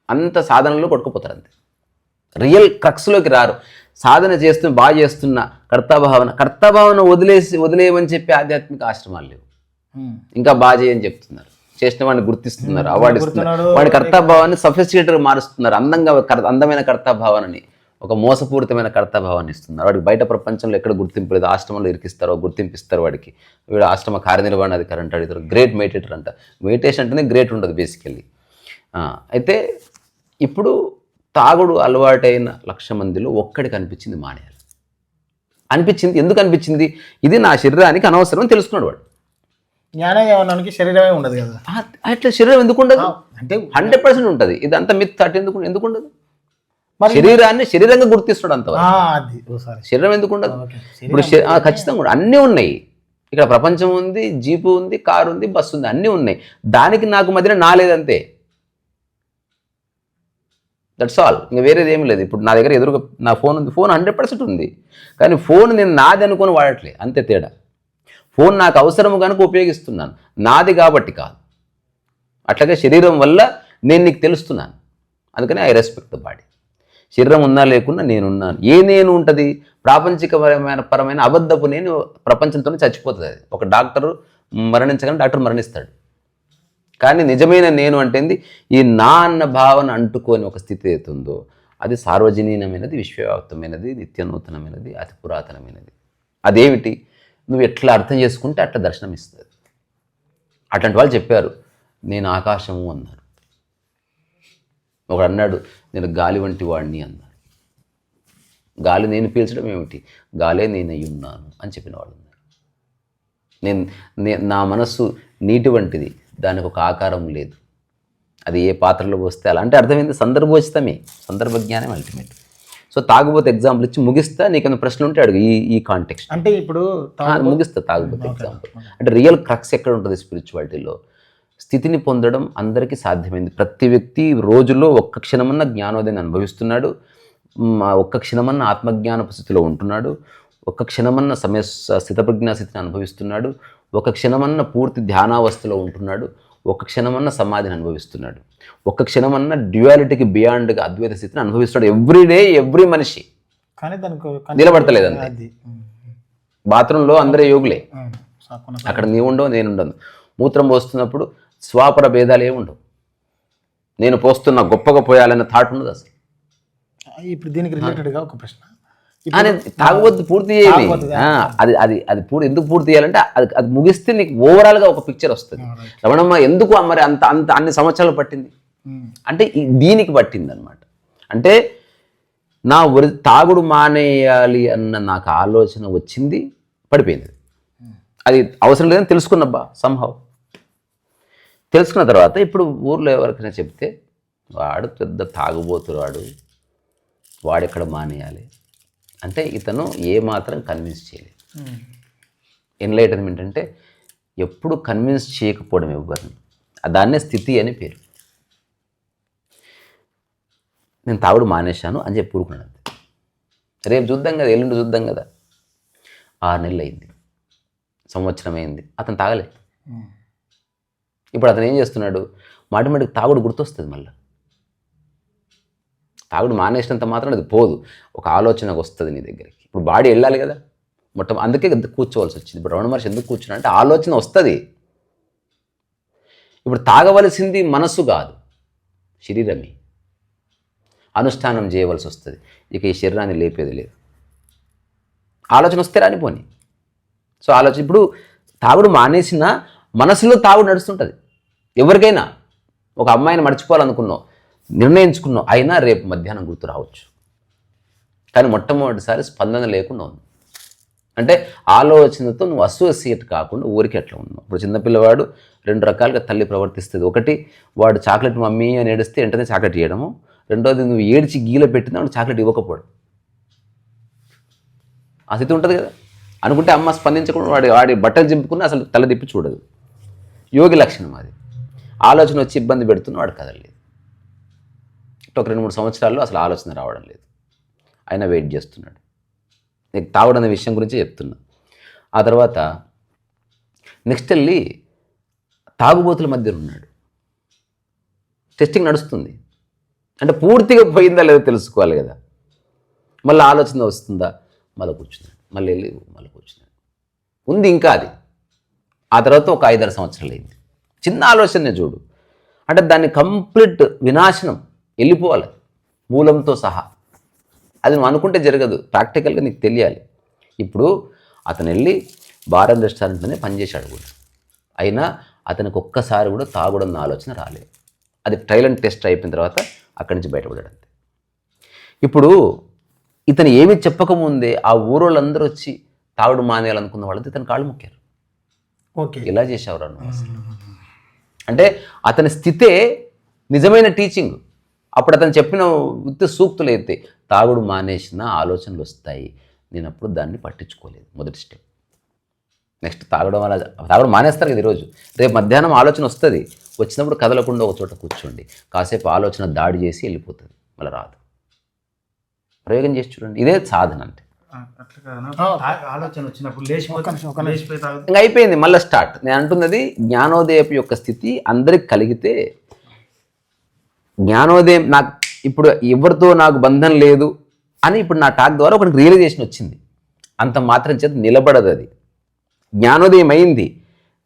అంత సాధనలో కొట్టుకుపోతారు, అంతే. రియల్ క్రక్స్లోకి రారు. సాధన బాగా చేస్తున్న కర్తాభావన వదిలేయమని చెప్పి ఆధ్యాత్మిక ఆశ్రమాలు లేవు. ఇంకా బాగా చేయని చెప్తున్నారు, చేసిన వాడిని గుర్తిస్తున్నారు, అవార్డు ఇస్తున్నారు, వాడి కర్తాభావాన్ని సఫిస్టికేటెడ్గా మారుస్తున్నారు. అందమైన కర్తాభావాన్ని ఒక మోసపూరితమైన కర్తాభావాన్ని ఇస్తున్నారు. వాడికి బయట ప్రపంచంలో ఎక్కడ గుర్తింపు లేదు. ఆశ్రమంలో ఇరికిస్తారో గుర్తింపిస్తారు వాడికి. వీడు ఆశ్రమ కార్యనిర్వహణాధికారి అంటాడు, ఇతరు గ్రేట్ మెడిటేటర్ అంట. మెడిటేషన్ అంటేనే గ్రేట్ ఉండదు బేసికల్లీ. అయితే ఇప్పుడు తాగుడు అలవాటైన 1,00,000 మందిలో ఒక్కడికి అనిపించింది మానేయాలి అనిపించింది. ఎందుకు అనిపించింది? ఇది నా శరీరానికి అనవసరం తెలుసుకున్నాడు వాడు. జ్ఞానం ఏమన్నానికి శరీరమే ఉండదు కదా. అట్లా శరీరం ఎందుకు ఉండదు? అంటే 100% ఉంటుంది. ఇదంతా మిత్ అటు ఎందుకు ఉండదు? మరి శరీరాన్ని శరీరంగా గుర్తిస్తాడు అంతవరకు. అది సారీ శరీరం ఎందుకు ఉండదు? ఇప్పుడు ఖచ్చితంగా కూడా అన్నీ ఉన్నాయి. ఇక్కడ ప్రపంచం ఉంది, జీపు ఉంది, కారు ఉంది, బస్సు ఉంది, అన్నీ ఉన్నాయి. దానికి నాకు మధ్యన నా లేదంతే. That's all. ఇంకా వేరేది ఏమి లేదు. ఇప్పుడు నా దగ్గర ఎదురుగా నా ఫోన్ ఉంది. ఫోన్ 100% ఉంది. కానీ ఫోన్ నేను నాది అనుకొని వాడట్లే, అంతే తేడా. ఫోన్ నాకు అవసరము కనుక ఉపయోగిస్తున్నాను, నాది కాబట్టి కాదు. అట్లాగే శరీరం వల్ల నేను నీకు తెలుస్తున్నాను, అందుకని ఐ రెస్పెక్ట్ ద బాడీ. శరీరం ఉన్నా లేకున్నా నేనున్నాను. నేను ఉంటుంది పరమైన అబద్ధపు నేను ప్రపంచంతోనే చచ్చిపోతుంది. అది ఒక డాక్టరు మరణించగానే డాక్టర్ మరణిస్తాడు. కానీ నిజమైన నేను అంటేంది ఈ నా అన్న భావన అంటుకొని ఒక స్థితి అవుతుందో అది సార్వజనీనమైనది, విశ్వవ్యాప్తమైనది, నిత్యనూతనమైనది, అతి పురాతనమైనది. అదేమిటి? నువ్వు ఎట్లా అర్థం చేసుకుంటే అట్లా దర్శనం ఇస్తుంది. అట్లాంటి వాళ్ళు చెప్పారు, నేను ఆకాశము అన్నారు. ఒకడు అన్నాడు, నేను గాలి వంటి వాడిని అన్నారు. గాలి నేను పీల్చడం ఏమిటి? గాలే నేను అయి ఉన్నాను అని చెప్పిన వాడు ఉన్నారు. నా మనస్సు నీటి వంటిది, దానికి ఒక ఆకారం లేదు, అది ఏ పాత్రలో పోస్తే అలా. అంటే అర్థమైంది, సందర్భోచితమే, సందర్భజ్ఞానం అల్టిమేట్. సో తాగుబోతే ఎగ్జాంపుల్ ఇచ్చి ముగిస్తా, నీకేమైనా ప్రశ్న ఉంటే అడుగు ఈ కాంటెక్స్ట్. అంటే ఇప్పుడు ముగిస్తా తాగుబోతే ఎగ్జాంపుల్. అంటే రియల్ క్రక్స్ ఎక్కడ ఉంటుంది స్పిరిచువాలిటీలో? స్థితిని పొందడం అందరికీ సాధ్యమైంది. ప్రతి వ్యక్తి రోజులో ఒక్క క్షణమన్న జ్ఞానోదయాన్ని అనుభవిస్తున్నాడు, ఒక్క క్షణమన్న ఆత్మజ్ఞానపు స్థితిలో ఉంటున్నాడు, ఒక్క క్షణమన్న స్థితప్రజ్ఞా స్థితిని అనుభవిస్తున్నాడు, ఒక క్షణమన్న పూర్తి ధ్యానావస్థలో ఉంటున్నాడు, ఒక క్షణమన్న సమాధిని అనుభవిస్తున్నాడు, ఒక క్షణమన్న డ్యుయాలిటీకి బియాండ్గా అద్వైత స్థితిని అనుభవిస్తున్నాడు. ఎవ్రీడే ఎవ్రీ మనిషి. కానీ నిలబడతలేదండి. బాత్రూంలో అందరే యోగులే, అక్కడ నీవు ఉండవు, నేను ఉండను. మూత్రం పోస్తున్నప్పుడు స్వాపర భేదాలు ఏమి ఉండవు. నేను పోస్తున్నా గొప్పగా పోయాలన్న థాట్ ఉండదు అసలు. ఇప్పుడు దీనికి రిలేటెడ్గా ఒక ప్రశ్న. తాగబోద్దు పూర్తి చేయాలి. అది అది అది ఎందుకు పూర్తి చేయాలంటే అది ముగిస్తే నీకు ఓవరాల్గా ఒక పిక్చర్ వస్తుంది. రమణమ్మ ఎందుకు మరి అంత అంత అన్ని సంవత్సరాలు పట్టింది అంటే దీనికి పట్టింది అనమాట. అంటే నా తాగుడు మానేయాలి అన్న నాకు ఆలోచన వచ్చింది, పడిపోయింది. అది అవసరం లేదని తెలుసుకున్నబ్బా సంహవ్. తెలుసుకున్న తర్వాత ఇప్పుడు ఊర్లో ఎవరికైనా చెప్తే వాడు పెద్ద తాగుబోతురాడు, వాడెక్కడ మానేయాలి అంటే ఇతను ఏమాత్రం కన్విన్స్ చేయలేదు. ఎన్లైటన్మెంట్ అంటే ఎప్పుడు కన్విన్స్ చేయకపోవడం ఎవరిని, దాన్నే స్థితి అని పేరు. నేను తాగుడు మానేశాను అని చెప్పి ఊరుకున్నాను. రేపు చూద్దాం కదా, ఎల్లుండి చూద్దాం కదా. 6 నెలలు అయింది, సంవత్సరం అయింది, అతను తాగలే. ఇప్పుడు అతను ఏం చేస్తున్నాడు? మాటిమాటికి తాగుడు గుర్తొస్తుంది. మళ్ళీ తాగుడు మానేసినంత మాత్రం అది పోదు, ఒక ఆలోచనకు వస్తుంది నీ దగ్గరికి. ఇప్పుడు బాడీ వెళ్ళాలి కదా అందుకే కూర్చోవలసి వచ్చింది. ఇప్పుడు రమణ మహర్షి ఎందుకు కూర్చున్నా అంటే ఆలోచన వస్తుంది. ఇప్పుడు తాగవలసింది మనస్సు కాదు, శరీరమే. అనుష్ఠానం చేయవలసి వస్తుంది. ఇక ఈ శరీరాన్ని లేపేది లేదు. ఆలోచన వస్తే రానిపోని. సో ఆలోచన ఇప్పుడు తాగుడు మానేసిన మనసులో తాగుడు నడుస్తుంటుంది. ఎవరికైనా ఒక అమ్మాయిని మర్చిపోవాలనుకున్నావు, నిర్ణయించుకున్నావు, అయినా రేపు మధ్యాహ్నం గుర్తు రావచ్చు. కానీ మొట్టమొదటిసారి స్పందన లేకుండా ఉంది అంటే ఆలోచనతో నువ్వు అసోసియేట్ కాకుండా ఊరికి ఎట్లా ఉన్నావు. ఇప్పుడు చిన్నపిల్లవాడు 2 రకాలుగా తల్లి ప్రవర్తిస్తుంది. ఒకటి, వాడు చాక్లెట్ మమ్మీ అని ఏడిస్తే వెంటనే చాక్లెట్ ఇవ్వడము. రెండోది, నువ్వు ఏడ్చి గీల పెట్టినా వాడు చాక్లెట్ ఇవ్వకపోవడం. ఆ స్థితి ఉంటుంది కదా. అనుకుంటే అమ్మ స్పందించకుండా వాడి బట్టలు చింపుకుని అసలు తల తిప్పి చూడదు. యోగి లక్షణం అది. ఆలోచన వచ్చి ఇబ్బంది పెడుతున్న వాడు కదలలేదు. ఒక 2-3 సంవత్సరాల్లో అసలు ఆలోచన రావడం లేదు, అయినా వెయిట్ చేస్తున్నాడు. నీకు తాగుడనే విషయం గురించి చెప్తున్నా. ఆ తర్వాత నెక్స్ట్ వెళ్ళి తాగుబోతుల మధ్య ఉన్నాడు. టెస్టింగ్ నడుస్తుంది. అంటే పూర్తిగా పోయిందా లేదో తెలుసుకోవాలి కదా. మళ్ళీ ఆలోచన వస్తుందా, మళ్ళీ కూర్చున్నాడు, మళ్ళీ వెళ్ళి మళ్ళీ కూర్చున్నాడు. ఉంది ఇంకా అది. ఆ తర్వాత ఒక 5-6 సంవత్సరాలు అయింది. చిన్న ఆలోచనే చూడు, అంటే దాన్ని కంప్లీట్ వినాశనం, వెళ్ళిపోవాలి మూలంతో సహా. అది నువ్వు అనుకుంటే జరగదు, ప్రాక్టికల్గా నీకు తెలియాలి. ఇప్పుడు అతను వెళ్ళి బార్ అండ్ రెస్టారెంట్లోనే పనిచేశాడు కూడా, అయినా అతనికి ఒక్కసారి కూడా తాగుడన్న ఆలోచన రాలేదు. అది ట్రయల్ అండ్ టెస్ట్ అయిపోయిన తర్వాత అక్కడి నుంచి బయటపడ్డాడు అంతే. ఇప్పుడు ఇతను ఏమి చెప్పకముందే ఆ ఊరోళ్ళందరూ వచ్చి తాగుడు మానేయాలనుకున్న వాళ్ళతో ఇతను కాళ్ళు మొక్కారు. ఓకే. ఎలా చేసావురా నువ్వు అసలు? అంటే అతని స్థితే నిజమైన టీచింగ్. అప్పుడు అతను చెప్పిన ఉత్తి సూక్తులు అయితే తాగుడు మానేసిన ఆలోచనలు వస్తాయి. నేను అప్పుడు దాన్ని పట్టించుకోలేదు. మొదటి స్టెప్. నెక్స్ట్ తాగడం మానేస్తారు కదా ఈరోజు. రేపు మధ్యాహ్నం ఆలోచన వస్తుంది. వచ్చినప్పుడు కదలకుండా ఒక చోట కూర్చోండి. కాసేపు ఆలోచన దాడి చేసి వెళ్ళిపోతుంది, మళ్ళీ రాదు. ప్రయోగం చేసి చూడండి. ఇదే సాధన అంటే. ఆలోచన వచ్చినప్పుడు లేచిపోయి ఇంకా అయిపోయింది, మళ్ళీ స్టార్ట్. నేను అంటున్నది జ్ఞానోదయపు యొక్క స్థితి అందరికి కలిగితే, జ్ఞానోదయం నాకు ఇప్పుడు ఎవరితో నాకు బంధం లేదు అని ఇప్పుడు నా టాక్ ద్వారా ఒకటి రియలైజేషన్ వచ్చింది. అంత మాత్రం చేత నిలబడదు అది. జ్ఞానోదయం అయింది,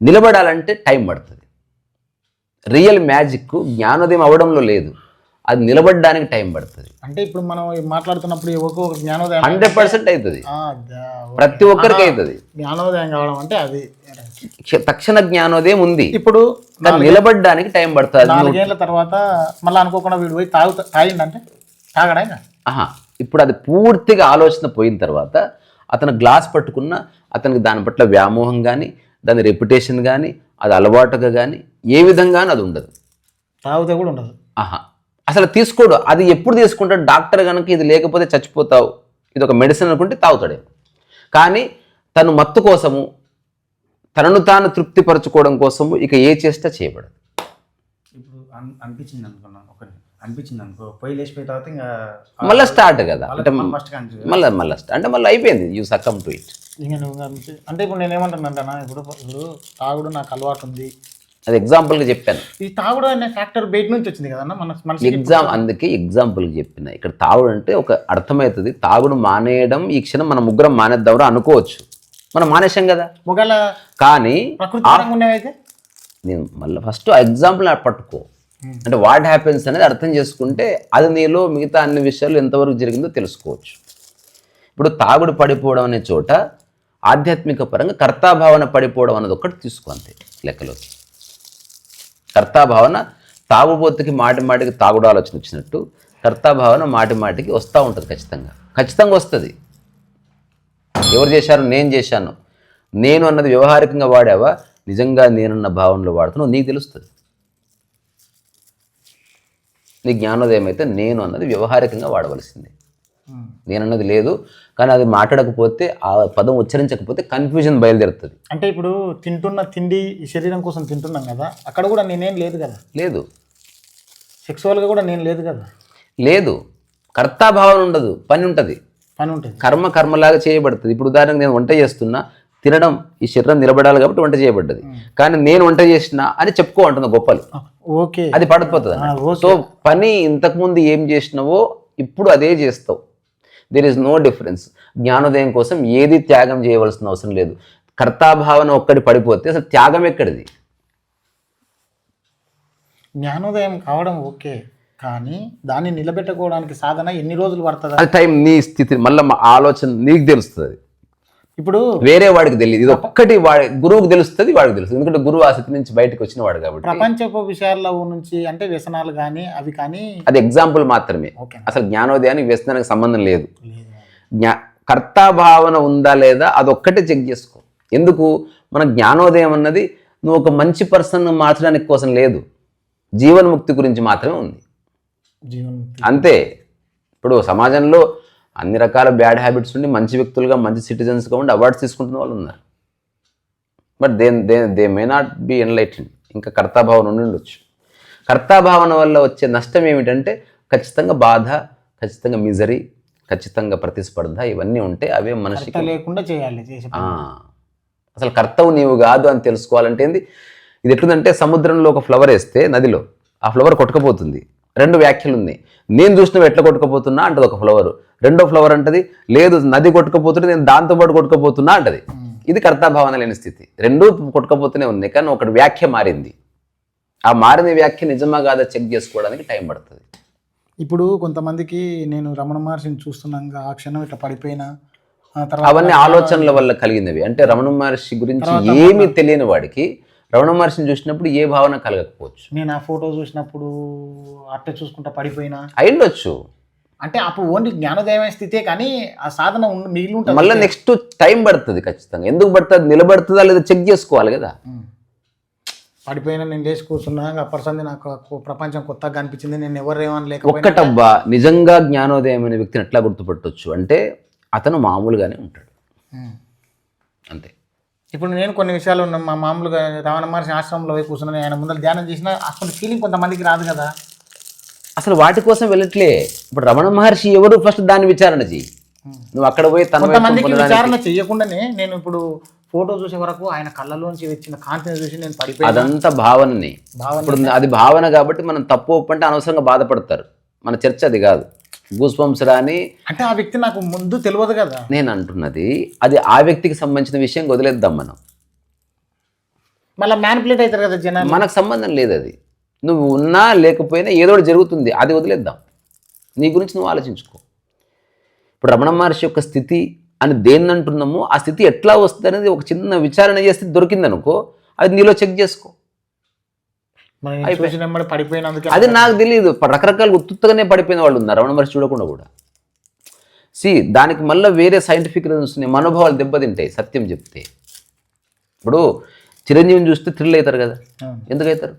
నిలబడాలంటే టైం పడుతుంది. రియల్ మ్యాజిక్ జ్ఞానోదయం అవడంలో లేదు, అది నిలబడడానికి టైం పడుతుంది. అంటే ఇప్పుడు మనం మాట్లాడుతున్నప్పుడు ఒక జ్ఞానోదయం 100% అవుతుంది, ప్రతి ఒక్కరికి అవుతుంది. జ్ఞానోదయం కావడం అంటే అది తక్షణ జ్ఞానోదయం ఉంది. ఇప్పుడు నిలబడడానికి టైం పడుతుంది. 4 ఏళ్ల తర్వాత మళ్ళీ అనుకోకుండా వీడు పోయి తాగిండంటే తాగడా ఇంకా? ఇప్పుడు అది పూర్తిగా ఆలోచన పోయిన తర్వాత అతను గ్లాస్ పట్టుకున్న అతనికి దాని పట్ల వ్యామోహం కానీ, దాని రెప్యుటేషన్ కానీ, అది అలవాటుగా కానీ ఏ విధంగానూ అది ఉండదు. తాగితే కూడా ఉండదు. అసలు తీసుకోడు. అది ఎప్పుడు తీసుకుంటాడు? డాక్టర్ కనుక ఇది లేకపోతే చచ్చిపోతావు, ఇది ఒక మెడిసిన్ అనుకుంటే తాగుతాడే. కానీ తను మత్తు కోసము, తనను తాను తృప్తిపరచుకోవడం కోసము ఇక ఏ చేష్ట చేయబడదు. ఇప్పుడు అనిపించింది అనుకో పోయి లేచిపోయిన తర్వాత ఇంకా మళ్ళీ స్టార్ట్ కదా. అంటే మళ్ళీ స్టార్ట్ అంటే మళ్ళీ అయిపోయింది. You succumb to it. అంటే ఇప్పుడు నేను ఏమంటానంటనా, ఇప్పుడు తాగుడు నాకు అలవాటు ఉంది, అది ఎగ్జాంపుల్గా చెప్పాను. ఈ తాగుడు అనే ఫ్యాక్టర్ బయట నుంచి వచ్చింది కదన్నా మన అందుకే ఎగ్జాంపుల్గా చెప్పిన. ఇక్కడ తాగుడు అంటే ఒక అర్థమవుతుంది. తాగుడు మానేయడం ఈ క్షణం మన ముగ్గురం మానేద్దామరా అనుకోవచ్చు, మనం మానేసాం కదా. ఒకవేళ కానీ ప్రకృతి నేను మళ్ళీ ఫస్ట్ ఆ ఎగ్జాంపుల్ పట్టుకో. అంటే వాట్ హ్యాపెన్స్ అనేది అర్థం చేసుకుంటే అది నీలో మిగతా అన్ని విషయాలు ఎంతవరకు జరిగిందో తెలుసుకోవచ్చు. ఇప్పుడు తాగుడు పడిపోవడం అనే చోట ఆధ్యాత్మిక పరంగా కర్తాభావన పడిపోవడం అనేది ఒకటి తీసుకో, అంతే లెక్కలో. కర్తాభావన తాగుబోతుకి మాటికి తాగుడు ఆలోచన వచ్చినట్టు కర్తాభావన మాటికి వస్తూ ఉంటుంది. ఖచ్చితంగా వస్తుంది. ఎవరు చేశారు? నేను చేశాను. నేను అన్నది వ్యవహారికంగా వాడావా, నిజంగా నేనున్న భావనలో వాడుతున్నావు, నీకు తెలుస్తుంది. నీ జ్ఞానోదయం అయితే నేను అన్నది వ్యవహారికంగా వాడవలసిందే. నేనన్నది లేదు, కానీ అది మాట్లాడకపోతే, ఆ పదం ఉచ్చరించకపోతే కన్ఫ్యూజన్ బయలుదేరుతుంది. అంటే ఇప్పుడు తింటున్న తిండి శరీరం కోసం తింటున్నాం కదా, అక్కడ కూడా నేనేం లేదు కదా. లేదు. సెక్సువల్గా కూడా నేను లేదు కదా. లేదు. కర్తాభావన ఉండదు, పని ఉంటుంది. కర్మలాగా చేయబడుతుంది. ఇప్పుడు ఉదాహరణకు నేను వంట చేస్తున్నా, తినడం ఈ శరీరం నిలబడాలి కాబట్టి వంట చేయబడ్డది. కానీ నేను వంట చేసినా అని చెప్పుకో అంటున్నా గొప్పలు. ఓకే, అది పడిపోతుంది. సో పని ఇంతకుముందు ఏం చేసినావో ఇప్పుడు అదే చేస్తావు. There is no difference. జ్ఞానోదయం కోసం ఏది త్యాగం చేయవలసిన అవసరం లేదు. కర్తాభావన ఒక్కటి పడిపోతే అసలు త్యాగం ఎక్కడిది? జ్ఞానోదయం కావడం ఓకే, కానీ దాన్ని నిలబెట్టుకోవడానికి సాధన ఎన్ని రోజులు పడుతుంది? అది టైం, నీ స్థితి, మళ్ళీ ఆలోచన నీకు తెలుస్తుంది. ఇప్పుడు వేరే వాడికి తెలియదు. ఇది ఒక్కటి గురువుకి తెలుస్తుంది, వాడికి తెలుస్తుంది. ఎందుకంటే గురువు ఆ స్థితి నుంచి బయటకు వచ్చిన వాడు కాబట్టి. ప్రపంచపు విషయాల్లో నుంచి అంటే వ్యసనాలు కానీ అవి కానీ అది ఎగ్జాంపుల్ మాత్రమే. అసలు జ్ఞానోదయానికి వ్యసనానికి సంబంధం లేదు. కర్తాభావన ఉందా లేదా అదొక్కటే చెక్ చేసుకో. ఎందుకు? మన జ్ఞానోదయం అన్నది నువ్వు ఒక మంచి పర్సన్ మార్చడానికి కోసం లేదు, జీవన్ముక్తి గురించి మాత్రమే ఉంది. అంతే. ఇప్పుడు సమాజంలో అన్ని రకాల బ్యాడ్ హ్యాబిట్స్ ఉండి మంచి వ్యక్తులుగా, మంచి సిటిజన్స్గా ఉండి అవార్డ్స్ తీసుకుంటున్న వాళ్ళు ఉన్నారు. But they may not be enlightened. ఇంకా కర్తాభావన ఉండి ఉండొచ్చు. కర్తాభావన వల్ల వచ్చే నష్టం ఏమిటంటే ఖచ్చితంగా బాధ, ఖచ్చితంగా మిజరీ, ఖచ్చితంగా ప్రతిస్పర్ధ, ఇవన్నీ ఉంటే అవే మనిషికి లేకుండా చేయాలి. అసలు కర్తవు నీవు కాదు అని తెలుసుకోవాలంటే ఏంది? ఇది ఎట్లుందంటే సముద్రంలో ఒక ఫ్లవర్ వేస్తే నదిలో ఆ ఫ్లవర్ కొట్టుకుపోతుంది. 2 వ్యాఖ్యలు ఉన్నాయి. నేను చూసినవి ఎట్లా కొట్టుకుపోతున్నా అంటది ఒక ఫ్లవర్. రెండో ఫ్లవర్ అంటది లేదు నది కొట్టుకుపోతుంటే నేను దాంతోపాటు కొట్టుకుపోతున్నా అంటది. ఇది కర్తాభావన లేని స్థితి. రెండూ కొట్టుకుపోతూనే ఉన్నాయి, కానీ ఒకటి వ్యాఖ్య మారింది. ఆ మారిన వ్యాఖ్య నిజమా కాదా చెక్ చేసుకోవడానికి టైం పడుతుంది. ఇప్పుడు కొంతమందికి నేను రమణ మహర్షిని చూస్తున్నాగా ఆ క్షణం ఇట్లా పడిపోయినా అవన్నీ ఆలోచనల వల్ల కలిగినవి. అంటే రమణ మహర్షి గురించి ఏమీ తెలియని వాడికి రమణ మహర్షిని చూసినప్పుడు ఏ భావన కలగకపోవచ్చు. నేను ఆ ఫోటో చూసినప్పుడు అట్టే చూసుకుంటా పడిపోయినా అయ్యుండొచ్చు. అంటే అప్పుడు ఓన్లీ జ్ఞానోదయమైన స్థితే కానీ ఆ సాధన మిగిలి ఉంటుంది. మళ్ళీ నెక్స్ట్ టైం పడుతుంది ఖచ్చితంగా. ఎందుకు పడుతుంది? నిలబడుతుందా లేదా చెక్ చేసుకోవాలి కదా. పడిపోయినా నేను లేచి కూర్చున్నా అప్పటిసంది నాకు ప్రపంచం కొత్తగా అనిపించింది, నేను ఎవరేమని లేకపోయినా. ఒక్కటబ్బా, నిజంగా జ్ఞానోదయమైన వ్యక్తిని ఎట్లా గుర్తుపట్టవచ్చు అంటే అతను మామూలుగానే ఉంటాడు అంతే. ఇప్పుడు నేను కొన్ని విషయాలు మా మామూలుగా రమణ మహర్షి ఆశ్రమంలో పోయి కూర్చున్నాను, ఆయన ముందర ధ్యానం చేసినా అసలు ఫీలింగ్ కొంతమందికి రాదు కదా. అసలు వాటి కోసం వెళ్ళట్లే. ఇప్పుడు రమణ మహర్షి ఎవరు? ఫస్ట్ దాన్ని విచారణ చెయ్యి. నువ్వు అక్కడ పోయి కొంతమందికి విచారణ చెయ్యకుండానే నేను ఇప్పుడు ఫోటో చూసే వరకు ఆయన కళ్ళలోంచి వచ్చిన కాంతిని చూసి నేను పడిపోయి, అదంతా భావనని. ఇప్పుడు అది భావన కాబట్టి మనం తప్పు ఒప్పంటే అనవసరంగా బాధపడతారు. మన చర్చ అది కాదు. గూస్ బంప్స్ రాని అంటే ఆ వ్యక్తి నాకు ముందు తెలియదు కదా. నేను అంటున్నది అది ఆ వ్యక్తికి సంబంధించిన విషయం వదిలేద్దాం మనం. మళ్ళీ మ్యానిపులేట్ అవుతారు కదా జనాలు. మనకు సంబంధం లేదు అది. నువ్వు ఉన్నా లేకపోయినా ఏదో ఒకటి జరుగుతుంది, అది వదిలేద్దాం. నీ గురించి నువ్వు ఆలోచించుకో. ఇప్పుడు రమణ మహర్షి యొక్క స్థితి అని దేన్ని అంటున్నామో ఆ స్థితి ఎట్లా వస్తుంది అనేది ఒక చిన్న విచారణ చేస్తే దొరికిందనుకో, అది నీలో చెక్ చేసుకో. పడిపోయినందుకు అది నాకు తెలియదు. రకరకాల ఉత్తుత్తగానే పడిపోయిన వాళ్ళు ఉన్నారు రమణ మహర్షి చూడకుండా కూడా. దానికి మళ్ళీ వేరే సైంటిఫిక్ రీజన్స్ ఉన్నాయి. మనోభావాలు దెబ్బతింటాయి సత్యం చెప్తే. ఇప్పుడు చిరంజీవిని చూస్తే థ్రిల్ అవుతారు కదా, ఎందుకు అవుతారు?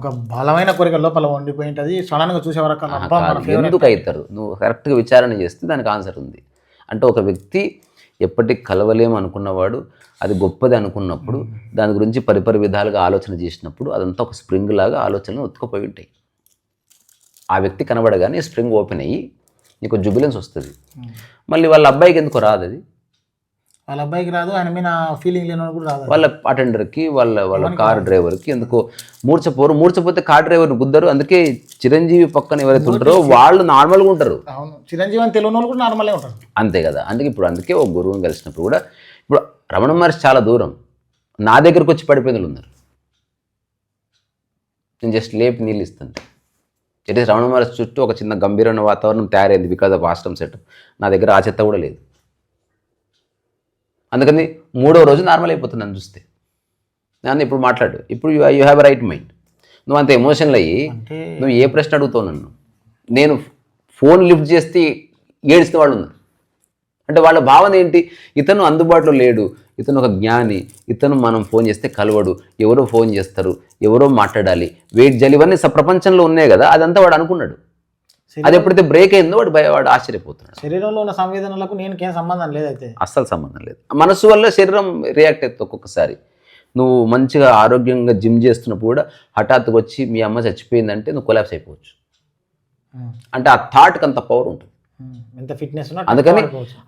ఒక బలమైన కోరిక లోపల వండిపోయి ఉంటుంది, సడన్గా చూసేవరకు ఎందుకు అవుతారు? నువ్వు కరెక్ట్గా విచారణ చేస్తే దానికి ఆన్సర్ ఉంది. అంటే ఒక వ్యక్తి ఎప్పటికి కలవలేము అనుకున్నవాడు అది గొప్పది అనుకున్నప్పుడు దాని గురించి పరిపరి విధాలుగా ఆలోచన చేసినప్పుడు అదంతా ఒక స్ప్రింగ్ లాగా ఆలోచనలు ఉత్తుకుపోయి ఉంటాయి. ఆ వ్యక్తి కనబడగానే స్ప్రింగ్ ఓపెన్ అయ్యి నీకు జుబిలెన్స్ వస్తుంది. మళ్ళీ వాళ్ళ అబ్బాయికి ఎందుకు రాదు? అది వాళ్ళ అబ్బాయికి రాదు, ఆయన మీద ఫీలింగ్ లేని కూడా రాదు. వాళ్ళ అటెండర్కి వాళ్ళ కార్ డ్రైవర్కి ఎందుకో మూర్చపోతే కార్ డ్రైవర్ని గుద్దరు. అందుకే చిరంజీవి పక్కన ఎవరైతే ఉంటారో వాళ్ళు నార్మల్గా ఉంటారు. అవును, చిరంజీవి అని తెలియని వాళ్ళు కూడా నార్మల్గా ఉంటారు. అంతే కదా. అందుకే ఒక గురువుని కలిసినప్పుడు కూడా ఇప్పుడు రమణ మహర్షి చాలా దూరం, నా దగ్గరకు వచ్చి పడిపోయిన వాళ్ళు ఉన్నారు. నేను జస్ట్ లేపి నీళ్ళు ఇస్తాను. ఇట్ రమణ మహర్షి చుట్టూ ఒక చిన్న గంభీరమైన వాతావరణం తయారైంది బికాజ్ ఆఫ్ ఆశ్రమ్ సెటప్. నా దగ్గర ఆ చెత్త కూడా లేదు. అందుకని 3వ రోజు నార్మల్ అయిపోతుంది నన్ను చూస్తే. నన్ను ఇప్పుడు మాట్లాడు. ఇప్పుడు you have a right mind. నువ్వు అంత ఎమోషనల్ అయ్యి నువ్వు ఏ ప్రశ్న అడుగుతావు నన్ను? నేను ఫోన్ లిఫ్ట్ చేస్తే ఏడ్చిన వాళ్ళు ఉన్నారు. అంటే వాళ్ళ భావన ఏంటి? ఇతను అందుబాటులో లేడు, ఇతను ఒక జ్ఞాని, ఇతను మనం ఫోన్ చేస్తే కలవడు, ఎవరో ఫోన్ చేస్తారు, ఎవరో మాట్లాడాలి, వెయిట్ చేయాలి, ఇవన్నీ ప్రపంచంలో ఉన్నాయి కదా. అదంతా వాడు అనుకున్నాడు. అది ఎప్పుడైతే బ్రేక్ అయిందో వాడు ఆశ్చర్యపోతున్నాడు. శరీరంలో ఉన్న సంవేదనలకు నేనుకేం సంబంధం లేదైతే. అస్సలు సంబంధం లేదు. మనసు వల్ల శరీరం రియాక్ట్ అవుతుంది. ఒక్కొక్కసారి నువ్వు మంచిగా ఆరోగ్యంగా జిమ్ చేస్తున్నప్పుడు కూడా హఠాత్తుగా వచ్చి మీ అమ్మ చచ్చిపోయిందంటే నువ్వు కొలాప్స్ అయిపోవచ్చు. అంటే ఆ థాట్కి అంత పవర్ ఉంటుంది. ఎంత ఫిట్నెస్. అందుకని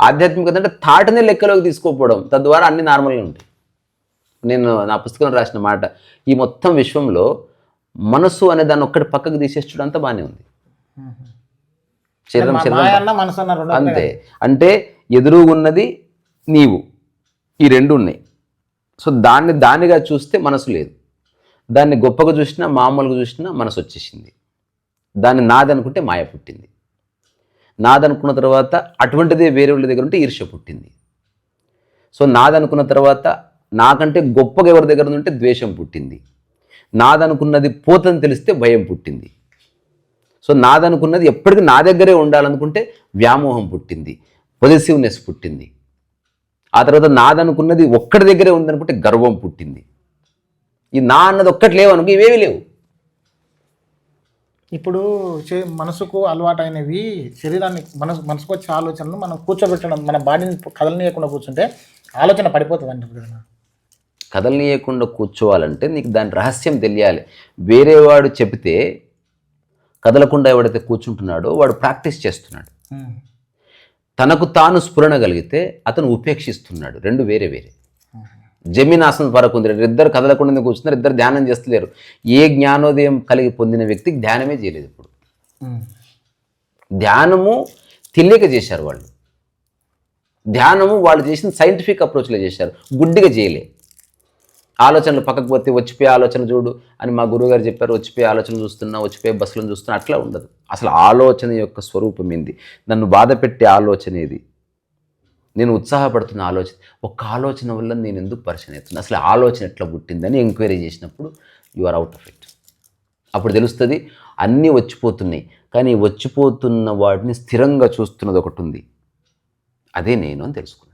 ఆధ్యాత్మికత అంటే థాట్నే లెక్కలోకి తీసుకోకపోవడం, తద్వారా అన్ని నార్మల్గా ఉంటాయి. నేను నా పుస్తకంలో రాసిన మాట, ఈ మొత్తం విశ్వంలో మనసు అనే దాన్ని ఒక్కటి పక్కకు తీసేసి అంతా బాగానే ఉంది. శరీరం అంతే. అంటే ఎదురుగున్నది నీవు, ఈ రెండు ఉన్నాయి. సో దానిగా చూస్తే మనసు లేదు. దాన్ని గొప్పగా చూసినా మామూలుగా చూసినా మనసు వచ్చేసింది. దాన్ని నాదనుకుంటే మాయ పుట్టింది. నాదనుకున్న తర్వాత అటువంటిదే వేరే వాళ్ళ దగ్గర ఉంటే ఈర్ష్య పుట్టింది. సో నాదనుకున్న తర్వాత నాకంటే గొప్పగా ఎవరి దగ్గర ఉంటే ద్వేషం పుట్టింది. నాదనుకున్నది పోతని తెలిస్తే భయం పుట్టింది. సో నాదనుకున్నది ఎప్పటికీ నా దగ్గరే ఉండాలనుకుంటే వ్యామోహం పుట్టింది, పొజిటివ్నెస్ పుట్టింది. ఆ తర్వాత నాదనుకున్నది ఒక్కడి దగ్గరే ఉందనుకుంటే గర్వం పుట్టింది. ఈ నా అన్నది ఒక్కటి లేవనుకో ఇవేవి లేవు. ఇప్పుడు మనసుకు అలవాటైనవి శరీరాన్ని మనసుకు వచ్చే ఆలోచనలు మనం కూర్చోబెట్టడం, మన బాడీని కదలనీయకుండా కూర్చుంటే ఆలోచన పడిపోతుంది అంటారు కదా. కదలనీయకుండా కూర్చోవాలంటే నీకు దాని రహస్యం తెలియాలి. వేరేవాడు చెబితే కదలకుండా ఎవడైతే కూర్చుంటున్నాడో వాడు ప్రాక్టీస్ చేస్తున్నాడు. తనకు తాను స్ఫురణ కలిగితే అతను ఉపేక్షిస్తున్నాడు. రెండు వేరే వేరే. జమీనాసనం వరకు ఉంది. ఇద్దరు కదలకుండా కూర్చున్నారు, ఇద్దరు ధ్యానం చేస్తలేరు. ఏ జ్ఞానోదయం కలిగి పొందిన వ్యక్తికి ధ్యానమే చేయలేదు. ఇప్పుడు ధ్యానము తెలియక చేశారు వాళ్ళు. ధ్యానము వాళ్ళు చేసిన సైంటిఫిక్ అప్రోచ్లో చేశారు, గుడ్డిగా చేయలే. ఆలోచనలు పక్కకు పోతే వచ్చిపోయే ఆలోచన చూడు అని మా గురువుగారు చెప్పారు. వచ్చిపోయే ఆలోచన చూస్తున్నా, వచ్చిపోయే బస్సులను చూస్తున్నా, అట్లా ఉండదు. అసలు ఆలోచన యొక్క స్వరూపం ఏంది? నన్ను బాధ పెట్టే ఆలోచన ఏది? నేను ఉత్సాహపడుతున్న ఆలోచన, ఒక్క ఆలోచన వల్ల నేను ఎందుకు పరిచయం అవుతున్నా, అసలు ఆలోచన ఎట్లా పుట్టిందని ఎంక్వైరీ చేసినప్పుడు you are out of it. అప్పుడు తెలుస్తుంది అన్నీ వచ్చిపోతున్నాయి, కానీ వచ్చిపోతున్న వాటిని స్థిరంగా చూస్తున్నది ఒకటి ఉంది, అదే నేను అని తెలుసుకున్నాను.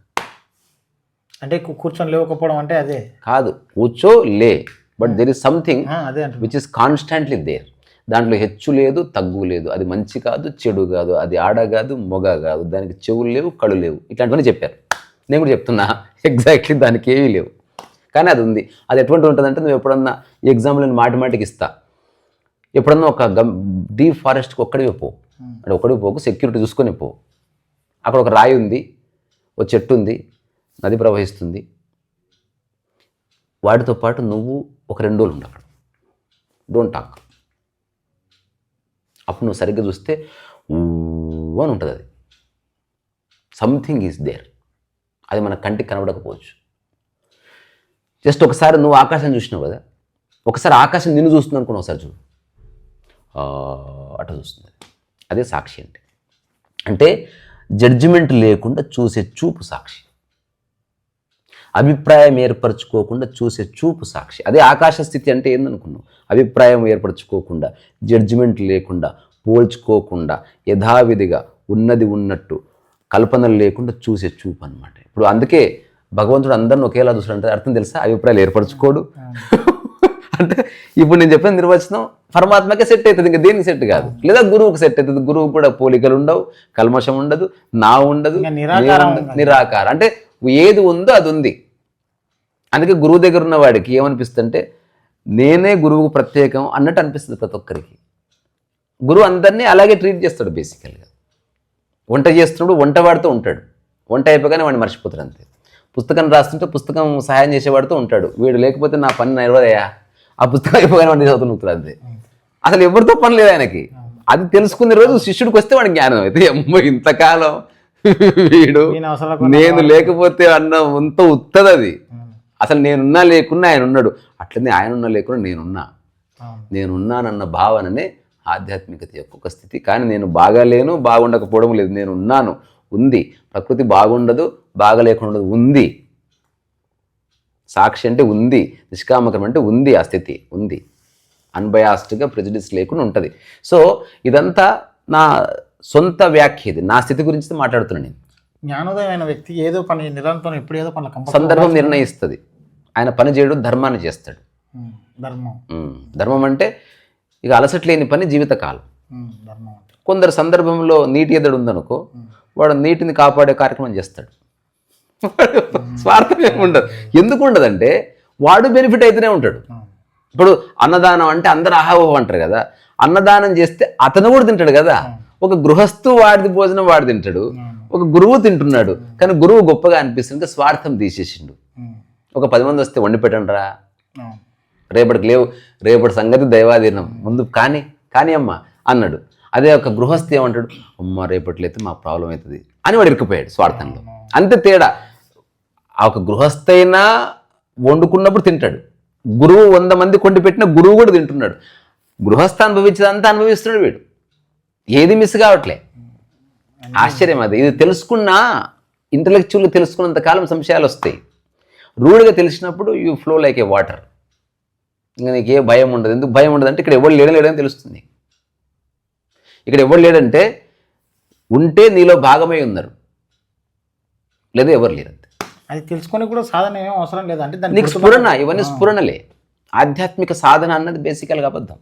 అంటే కూర్చొని లేవకపోవడం అంటే అదే కాదు, కూర్చో లే, బట్ దెర్ ఇస్ సంథింగ్ అదే అంటే విచ్ ఇస్ కాన్స్టాంట్లీ దేర్. దాంట్లో హెచ్చు లేదు, తగ్గు లేదు, అది మంచి కాదు, చెడు కాదు, అది ఆడ కాదు, మొగ కాదు, దానికి చెవులు లేవు, కళ్ళు లేవు, ఇట్లాంటివన్నీ చెప్పారు. నేను కూడా చెప్తున్నా ఎగ్జాక్ట్లీ దానికి ఏమీ లేవు, కానీ అది ఉంది. అది ఎటువంటి ఉంటుందంటే, నువ్వు ఎప్పుడన్నా ఈ ఎగ్జాంపుల్ నేను మాటిమాటికి ఇస్తా, ఎప్పుడన్నా ఒక డీప్ ఫారెస్ట్కి ఒక్కడివి పో, అంటే ఒక్కడివి పోకు, సెక్యూరిటీ చూసుకొని పో. అక్కడ ఒక రాయి ఉంది, ఒక చెట్టు ఉంది, నది ప్రవహిస్తుంది, వాటితో పాటు నువ్వు ఒక 2 రోజులు ఉండు అక్కడ, డోంట్ టాక్. అప్పుడు నువ్వు సరిగ్గా చూస్తే అని ఉంటుంది, అది సంథింగ్ ఈజ్ దేర్. అది మన కంటికి కనబడకపోవచ్చు. జస్ట్ ఒకసారి నువ్వు ఆకాశం చూసినావు కదా, ఒకసారి ఆకాశం నిన్ను చూస్తుంది అనుకున్నావు, ఒకసారి చూడు, అట్లా చూస్తుంది. అదే సాక్షి అంటే. అంటే జడ్జిమెంట్ లేకుండా చూసే చూపు సాక్షి, అభిప్రాయం ఏర్పరచుకోకుండా చూసే చూపు సాక్షి. అదే ఆకాశ స్థితి అంటే ఏందనుకున్నావు? అభిప్రాయం ఏర్పరచుకోకుండా, జడ్జిమెంట్ లేకుండా, పోల్చుకోకుండా, యథావిధిగా ఉన్నది ఉన్నట్టు, కల్పనలు లేకుండా చూసే చూపు అనమాట. ఇప్పుడు అందుకే భగవంతుడు అందరిని ఒకేలా చూస్తాడంటే అర్థం తెలుసా? అభిప్రాయాలు ఏర్పరచుకోడు. అంటే ఇప్పుడు నేను చెప్పిన నిర్వచనం పరమాత్మకే సెట్ అవుతుంది, ఇంకా దేనికి సెట్ కాదు. లేదా గురువుకి సెట్ అవుతుంది. గురువు కూడా పోలికలు ఉండవు, కల్మషం ఉండదు, నా ఉండదు, నిరాకారం. అంటే ఏది ఉందో అది ఉంది. అందుకే గురువు దగ్గర ఉన్న వాడికి ఏమనిపిస్తుంది అంటే, నేనే గురువుకు ప్రత్యేకం అన్నట్టు అనిపిస్తుంది ప్రతి ఒక్కరికి. గురువు అందరినీ అలాగే ట్రీట్ చేస్తాడు. బేసికల్గా వంట చేస్తున్నప్పుడు వంటవాడితో ఉంటాడు, వంట అయిపోగానే వాడిని మర్చిపోతాడు అంతే. పుస్తకం రాస్తుంటే పుస్తకం సహాయం చేసేవాడితో ఉంటాడు, వీడు లేకపోతే నా పని నడవదయా, ఆ పుస్తకం అయిపోగానే వాడిని చదువుతుంటాడు అంతే. అసలు ఎవరితో పని లేదు ఆయనకి. అది తెలుసుకునే రోజు శిష్యుడికి వస్తే వాడికి జ్ఞానం అయితే, అమ్మో ఇంతకాలం వీడు నేను లేకపోతే అన్న అంత ఉత్తది. అది అసలు నేనున్నా లేకున్నా ఆయన ఉన్నాడు, అట్లనే ఆయన ఉన్నా లేకున్నా నేనున్నానన్న భావననే ఆధ్యాత్మికత యొక్క ఒక స్థితి. కానీ నేను బాగాలేను, బాగుండకపోవడం లేదు, నేను ఉన్నాను, ఉంది. ప్రకృతి బాగుండదు, బాగలేకుండా ఉంది. సాక్షి అంటే ఉంది, నిష్కామకరం అంటే ఉంది, ఆ స్థితి ఉంది. అన్బయాస్డ్గా ప్రెజుడిస్ లేకుండా ఉంటుంది. సో ఇదంతా నా సొంత వ్యాఖ్య, ఇది నా స్థితి గురించి మాట్లాడుతున్నాను నేను. జ్ఞానోదయమైన వ్యక్తి ఏదో పని నిరంతరం ఎప్పుడు ఏదో పని సందర్భం నిర్ణయిస్తుంది. ఆయన పని చేయడం ధర్మాన్ని చేస్తాడు. ధర్మం అంటే ఇక అలసట్లేని పని జీవితకాలం. కొందరు సందర్భంలో నీటి ఎద్దడు ఉందనుకో, వాడు నీటిని కాపాడే కార్యక్రమం చేస్తాడు. స్వార్థం ఏమి ఉండదు. ఎందుకు ఉండదంటే వాడు బెనిఫిట్ అయితేనే ఉంటాడు. ఇప్పుడు అన్నదానం అంటే అందరు ఆహావో అంటారు కదా, అన్నదానం చేస్తే అతను కూడా తింటాడు కదా. ఒక గృహస్థు వాడిది భోజనం వాడు తింటాడు, ఒక గురువు తింటున్నాడు. కానీ గురువు గొప్పగా అనిపిస్తుంది, స్వార్థం తీసేసిండు. ఒక 10 మంది వస్తే వండి పెట్టండి రా, రేపటికి లేవు, రేపటి సంగతి దైవాధీనం, ముందు కానీ అమ్మ అన్నాడు. అదే ఒక గృహస్థి ఏమంటాడు, అమ్మ రేపట్లో అయితే మా ప్రాబ్లం అవుతుంది అని వాడు ఇరుక్కుపోయాడు స్వార్థంలో. అంతే తేడా. ఆ ఒక గృహస్థైనా వండుకున్నప్పుడు తింటాడు, గురువు 100 మంది కొండి పెట్టిన గురువు కూడా తింటున్నాడు. గృహస్థ అనుభవించేదంతా అనుభవిస్తున్నాడు వీడు, ఏది మిస్ కావట్లే. ఆశ్చర్యం అది. ఇది తెలుసుకున్నా, ఇంటలెక్చువల్గా తెలుసుకున్నంత కాలం సంశయాలు వస్తాయి. రూడ్గా తెలిసినప్పుడు you flow like A water. ఇంకా నీకు ఏ భయం ఉండదు. ఎందుకు భయం ఉండదు అంటే ఇక్కడ ఎవరు లేడని తెలుస్తుంది. ఇక్కడ ఎవరు లేడంటే ఉంటే నీలో భాగమై ఉన్నారు, లేదా ఎవరు లేరు. అది తెలుసుకొని కూడా సాధన ఏమీ అవసరం లేదు. అంటే నీకు స్ఫురణ, ఇవన్నీ స్ఫురణలే. ఆధ్యాత్మిక సాధన అన్నది బేసికల్గా అబద్ధం.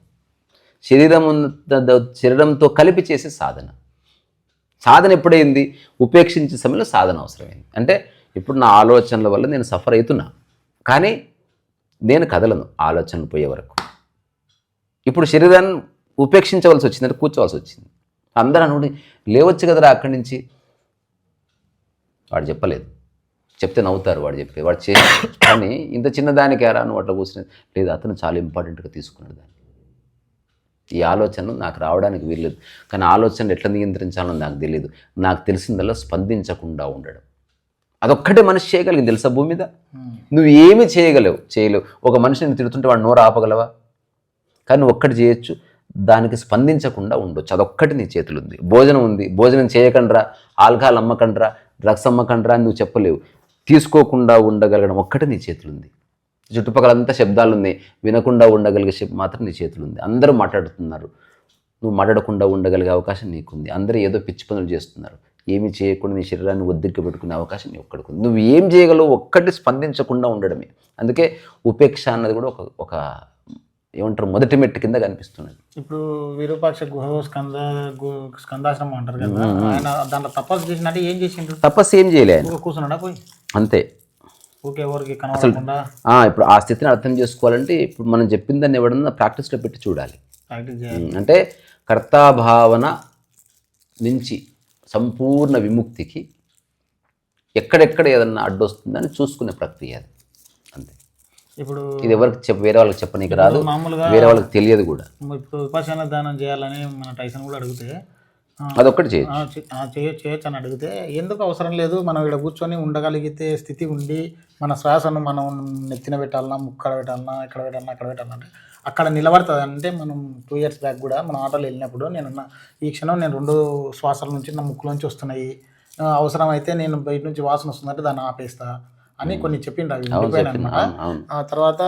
శరీరంతో కలిపి చేసే సాధన. సాధన ఎప్పుడైంది? ఉపేక్షించే సమయంలో సాధన అవసరమైంది. అంటే ఇప్పుడు నా ఆలోచనల వల్ల నేను సఫర్ అవుతున్నా, కానీ నేను కదలను ఆలోచనలు పోయే వరకు. ఇప్పుడు శరీరాన్ని ఉపేక్షించవలసి వచ్చింది, అంటే కూర్చోవలసి వచ్చింది. అందరూ అనుకుంటే లేవచ్చు కదరా అక్కడి నుంచి. వాడు చెప్పలేదు, చెప్తే నవ్వుతారు. వాడు చెప్పే వాడు కానీ ఇంత చిన్నదానికి ఎరా నువ్వు అట్లా కూర్చునేది లేదు. అతను చాలా ఇంపార్టెంట్గా తీసుకున్నాడు దాన్ని. ఈ ఆలోచనలు నాకు రావడానికి వీల్లేదు, కానీ ఆలోచనలు ఎట్లా నియంత్రించాలో నాకు తెలియదు. నాకు తెలిసిందల్లా స్పందించకుండా ఉండడం. అదొక్కటే మనిషి చేయగలిగింది తెలుసా భూమి మీద. నువ్వు ఏమి చేయలేవు. ఒక మనిషిని తిడుతుంటే వాడు నోరు ఆపగలవా? కానీ నువ్వు ఒక్కటి చేయొచ్చు, దానికి స్పందించకుండా ఉండొచ్చు. అదొక్కటి నీ చేతులు ఉంది. భోజనం ఉంది, భోజనం చేయకండ్రా, ఆల్కహాల్ అమ్మకండ్రా, డ్రగ్స్ అమ్మకండ్రా అని నువ్వు చెప్పలేవు. తీసుకోకుండా ఉండగలగడం ఒక్కటి నీ చేతులు ఉంది. చుట్టుపక్కలంతా శబ్దాలు ఉన్నాయి, వినకుండా ఉండగలిగే మాత్రం నీ చేతులు ఉంది. అందరూ మాట్లాడుతున్నారు, నువ్వు మాట్లాడకుండా ఉండగలిగే అవకాశం నీకుంది. అందరూ ఏదో పిచ్చి పనులు చేస్తున్నారు. ఏమి చేయకుండా నీ శరీరాన్ని ఒద్దిగ్గా పెట్టుకునే అవకాశం నీ ఒక్కడికి ఉంది. నువ్వు ఏం చేయగలవు? ఒక్కటి స్పందించకుండా ఉండడమే. అందుకే ఉపేక్ష అన్నది కూడా ఒక ఏమంటారు మొదటి మెట్టు కింద కనిపిస్తున్నది. ఇప్పుడు విరూపాక్ష స్కందాశ్రమం అంటారు కదా, ఆయన దాంట్లో తపస్సు చేసినట్టు ఏం చేసిండ్రు? తపస్సు ఏం చేయలే ఆయన, కూర్చున్నాడా పోయి అంతే. ఓకే, ఎవరికి కనబడకుండా. ఇప్పుడు ఆ స్థితిని అర్థం చేసుకోవాలంటే ఇప్పుడు మనం చెప్పిన దాన్ని ఎవడన్నా ప్రాక్టీస్లో పెట్టి చూడాలి. ప్రాక్టీస్ చేయాలి. అంటే కర్తాభావన నుంచి సంపూర్ణ విముక్తికి ఎక్కడెక్కడ ఏదన్నా అడ్డొస్తుందని చూసుకునే ప్రక్రియ అది, అంతే. ఇప్పుడు ఇది ఎవరికి వేరే వాళ్ళకి చెప్పనీకి రాదు, మామూలుగా వేరే వాళ్ళకి తెలియదు కూడా. ఇప్పుడు విపశ్యన దానం చేయాలని మన టైసన్ కూడా అడిగితే అదొక్కటి చేయొచ్చు చేయొచ్చు అని అడిగితే, ఎందుకు అవసరం లేదు, మనం ఇక్కడ కూర్చొని ఉండగలిగితే స్థితి ఉండి మన శ్వాసను మనం నెత్తిన పెట్టాలన్నా, ముక్కడ పెట్టాలన్నా, ఎక్కడ పెట్టాలన్నా, అక్కడ పెట్టాలంటే అక్కడ నిలబడుతుంది. అంటే మనం 2 years బ్యాక్ కూడా మనం ఆటోలో వెళ్ళినప్పుడు నేనున్న ఈ క్షణం నేను 2 శ్వాసాల నుంచి నా ముక్కులోంచి వస్తున్నాయి, అవసరం అయితే నేను బయట నుంచి వాసన వస్తుందంటే దాన్ని ఆపేస్తా అని కొన్ని చెప్పిండు. అవి ఉండిపోయాను అనమాట. ఆ తర్వాత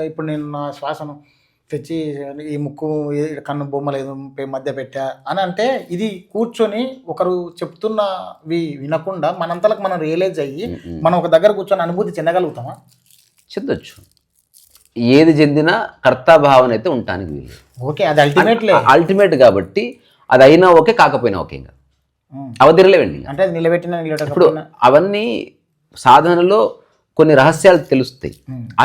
ఇప్పుడు నేను నా శ్వాసను తెచ్చి ఈ ముక్కు కన్ను బొమ్మ లేదు మధ్య పెట్టా అని అంటే, ఇది కూర్చొని ఒకరు చెప్తున్నవి వినకుండా మనంతలకు మనం రియలైజ్ అయ్యి మనం ఒక దగ్గర కూర్చొని అనుభూతి చెందగలుగుతామా? చెందొచ్చు. ఏది చెందినా కర్తాభావన అయితే ఉండటానికి వీలు. ఓకే, అది అల్టిమేట్ కాబట్టి అది అయినా ఓకే, కాకపోయినా ఓకే. ఇంకా అవధిరలేవండి. అంటే నిలబెట్టిన ఇప్పుడు అవన్నీ సాధనలో కొన్ని రహస్యాలు తెలుస్తాయి,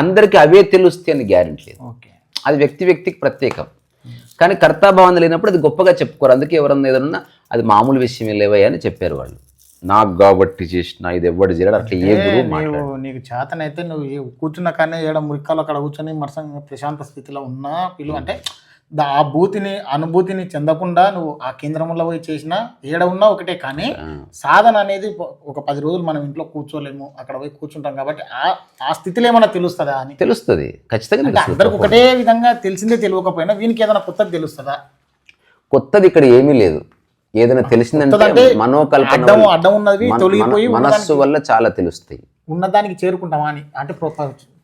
అందరికీ అవే తెలుస్తాయి అని గ్యారెంటీ లేదు. అది వ్యక్తికి ప్రత్యేకం. కానీ కర్తాభావన లేనప్పుడు అది గొప్పగా చెప్పుకోరు. అందుకే ఎవరన్నా ఏదన్నా అది మామూలు విషయం లేవయ్యా అని చెప్పారు వాళ్ళు. నాకు కాబట్టి చేసిన ఇది ఎవరు చేయడం అట్లా ఏ గురువు నీకు చేతనైతే నువ్వు కూర్చున్న కానీ ఏడ మురికాలు అక్కడ కూర్చొని మరసంగా ప్రశాంత స్థితిలో ఉన్నా పిలువ అంటే ఆ అనుభూతిని చెందకుండా నువ్వు ఆ కేంద్రంలో పోయి చేసినా ఏడ ఉన్నా ఒకటే. కానీ సాధన అనేది ఒక 10 రోజులు మనం ఇంట్లో కూర్చోలేము, అక్కడ పోయి కూర్చుంటాం కాబట్టి ఆ స్థితిలో ఏమన్నా తెలుస్తుందా అని. తెలుస్తుంది ఖచ్చితంగా. అందరికి ఒకటే విధంగా తెలిసిందే తెలియకపోయినా వీనికి ఏదైనా కొత్తది తెలుస్తుందా? కొత్తది ఇక్కడ ఏమీ లేదు. ఏదైనా తెలిసిందంటే మనోకల్పన అడ్డం ఉన్నది తొలగిపోయి మనస్సు వల్ల చాలా తెలుస్తాయి. ఉన్నదానికి చేరుకుంటామా అని. అంటే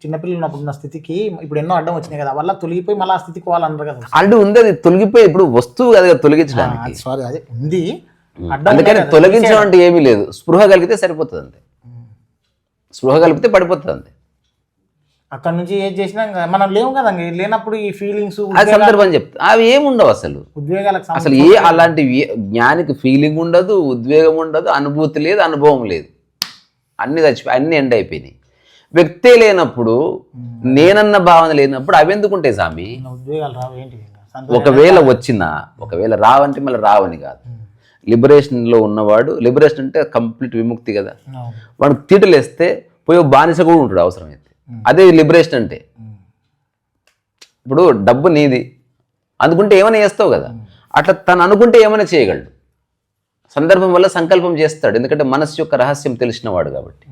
చిన్నపిల్లలు ఉన్నప్పుడు ఉన్న స్థితికి ఇప్పుడు ఎన్నో అడ్డం వచ్చినాయి కదా, వల్ల తొలగిపోయి మళ్ళీ ఆ స్థితికి పోవాలన్నారు కదా. ఆల్రెడీ ఉంది, అది తొలగిపోయి ఇప్పుడు వస్తువు కదా తొలగించడానికి. సారీ, అదే ఉంది. అందుకని తొలగించడం అంటే ఏమీ లేదు. స్పృహ కలిగితే సరిపోతుంది అంతే. స్పృహ కలిపితే పడిపోతుంది అంతే. అక్కడ నుంచి ఏం చేసినా మనం లేవు కదా, లేనప్పుడు ఈ ఫీలింగ్స్ సందర్భం చెప్తా అవి ఏముండవు అసలు. ఉద్వేగాలకు అసలు అలాంటి జ్ఞానికి ఫీలింగ్ ఉండదు, ఉద్వేగం ఉండదు, అనుభూతి లేదు, అనుభవం లేదు. అన్ని చచ్చిపోయి అన్ని ఎండ్ అయిపోయినాయి. వ్యక్తే లేనప్పుడు, నేనన్న భావన లేనప్పుడు అవి ఎందుకుంటాయి స్వామి? ఉద్వేగాలు రావు ఏంటి? ఒకవేళ రావంటే మళ్ళీ రావని కాదు. లిబరేషన్లో ఉన్నవాడు, లిబరేషన్ అంటే కంప్లీట్ విముక్తి కదా, వాడు తీటలేస్తే పోయి బానిస కూడా ఉంటాడు అవసరమైతే. అదే లిబరేషన్ అంటే. ఇప్పుడు డబ్బు నీది అనుకుంటే ఏమైనా చేస్తావు కదా, అట్లా తను అనుకుంటే ఏమైనా చేయగలడు. సందర్భం వల్ల సంకల్పం చేస్తాడు, ఎందుకంటే మనస్సు యొక్క రహస్యం తెలిసినవాడు కాబట్టి.